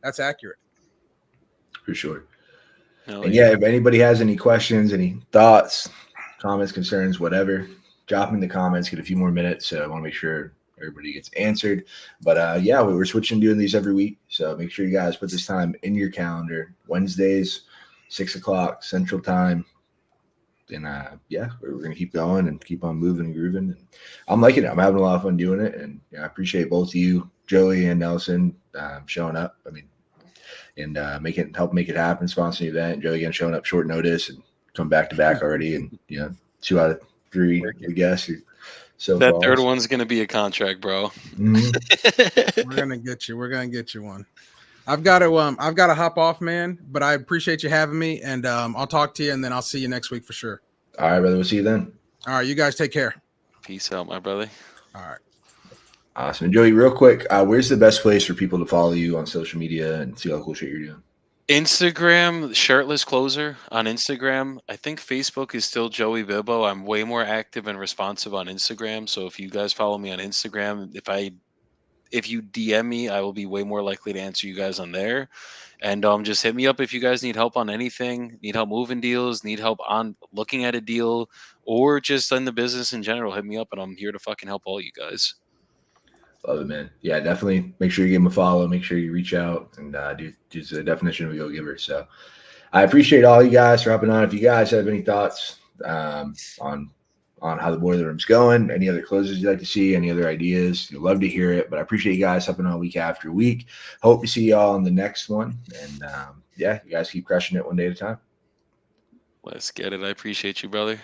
that's accurate. For sure. Oh, And yeah, if anybody has any questions, any thoughts, comments, concerns, whatever, drop them in the comments. Get a few more minutes. So I want to make sure everybody gets answered. But yeah, we're switching to doing these every week. So make sure you guys put this time in your calendar. Wednesdays, 6 o'clock Central Time. And yeah, we're going to keep going and keep on moving and grooving. And I'm liking it. I'm having a lot of fun doing it. And I appreciate both of you, Joey and Nelson, showing up. I mean, and help make it happen, sponsor the event. Joey again showing up short notice and come back to back already. And 2 out of 3, I guess. So that far. third one's gonna be a contract, bro. Mm-hmm. We're gonna get you. We're gonna get you one. I've got to hop off, man. But I appreciate you having me, and I'll talk to you, and then I'll see you next week for sure. All right, brother. We'll see you then. All right, you guys take care. Peace out, my brother. All right. Awesome. And Joey, real quick, where's the best place for people to follow you on social media and see all the cool shit you're doing? Instagram, Shirtless Closer on Instagram. I think Facebook is still Joey Bibbo. I'm way more active and responsive on Instagram. So if you guys follow me on Instagram, if you DM me, I will be way more likely to answer you guys on there. And just hit me up if you guys need help on anything, need help moving deals, need help on looking at a deal, or just in the business in general. Hit me up, and I'm here to fucking help all you guys. Love it, man. Yeah, definitely make sure you give him a follow. Make sure you reach out and do the definition of a go-giver. So I appreciate all you guys for hopping on. If you guys have any thoughts on how the boiler room's going, any other closes you'd like to see, any other ideas, you'd love to hear it. But I appreciate you guys hopping on week after week. Hope to see y'all on the next one. And yeah, you guys keep crushing it one day at a time. Let's get it. I appreciate you, brother.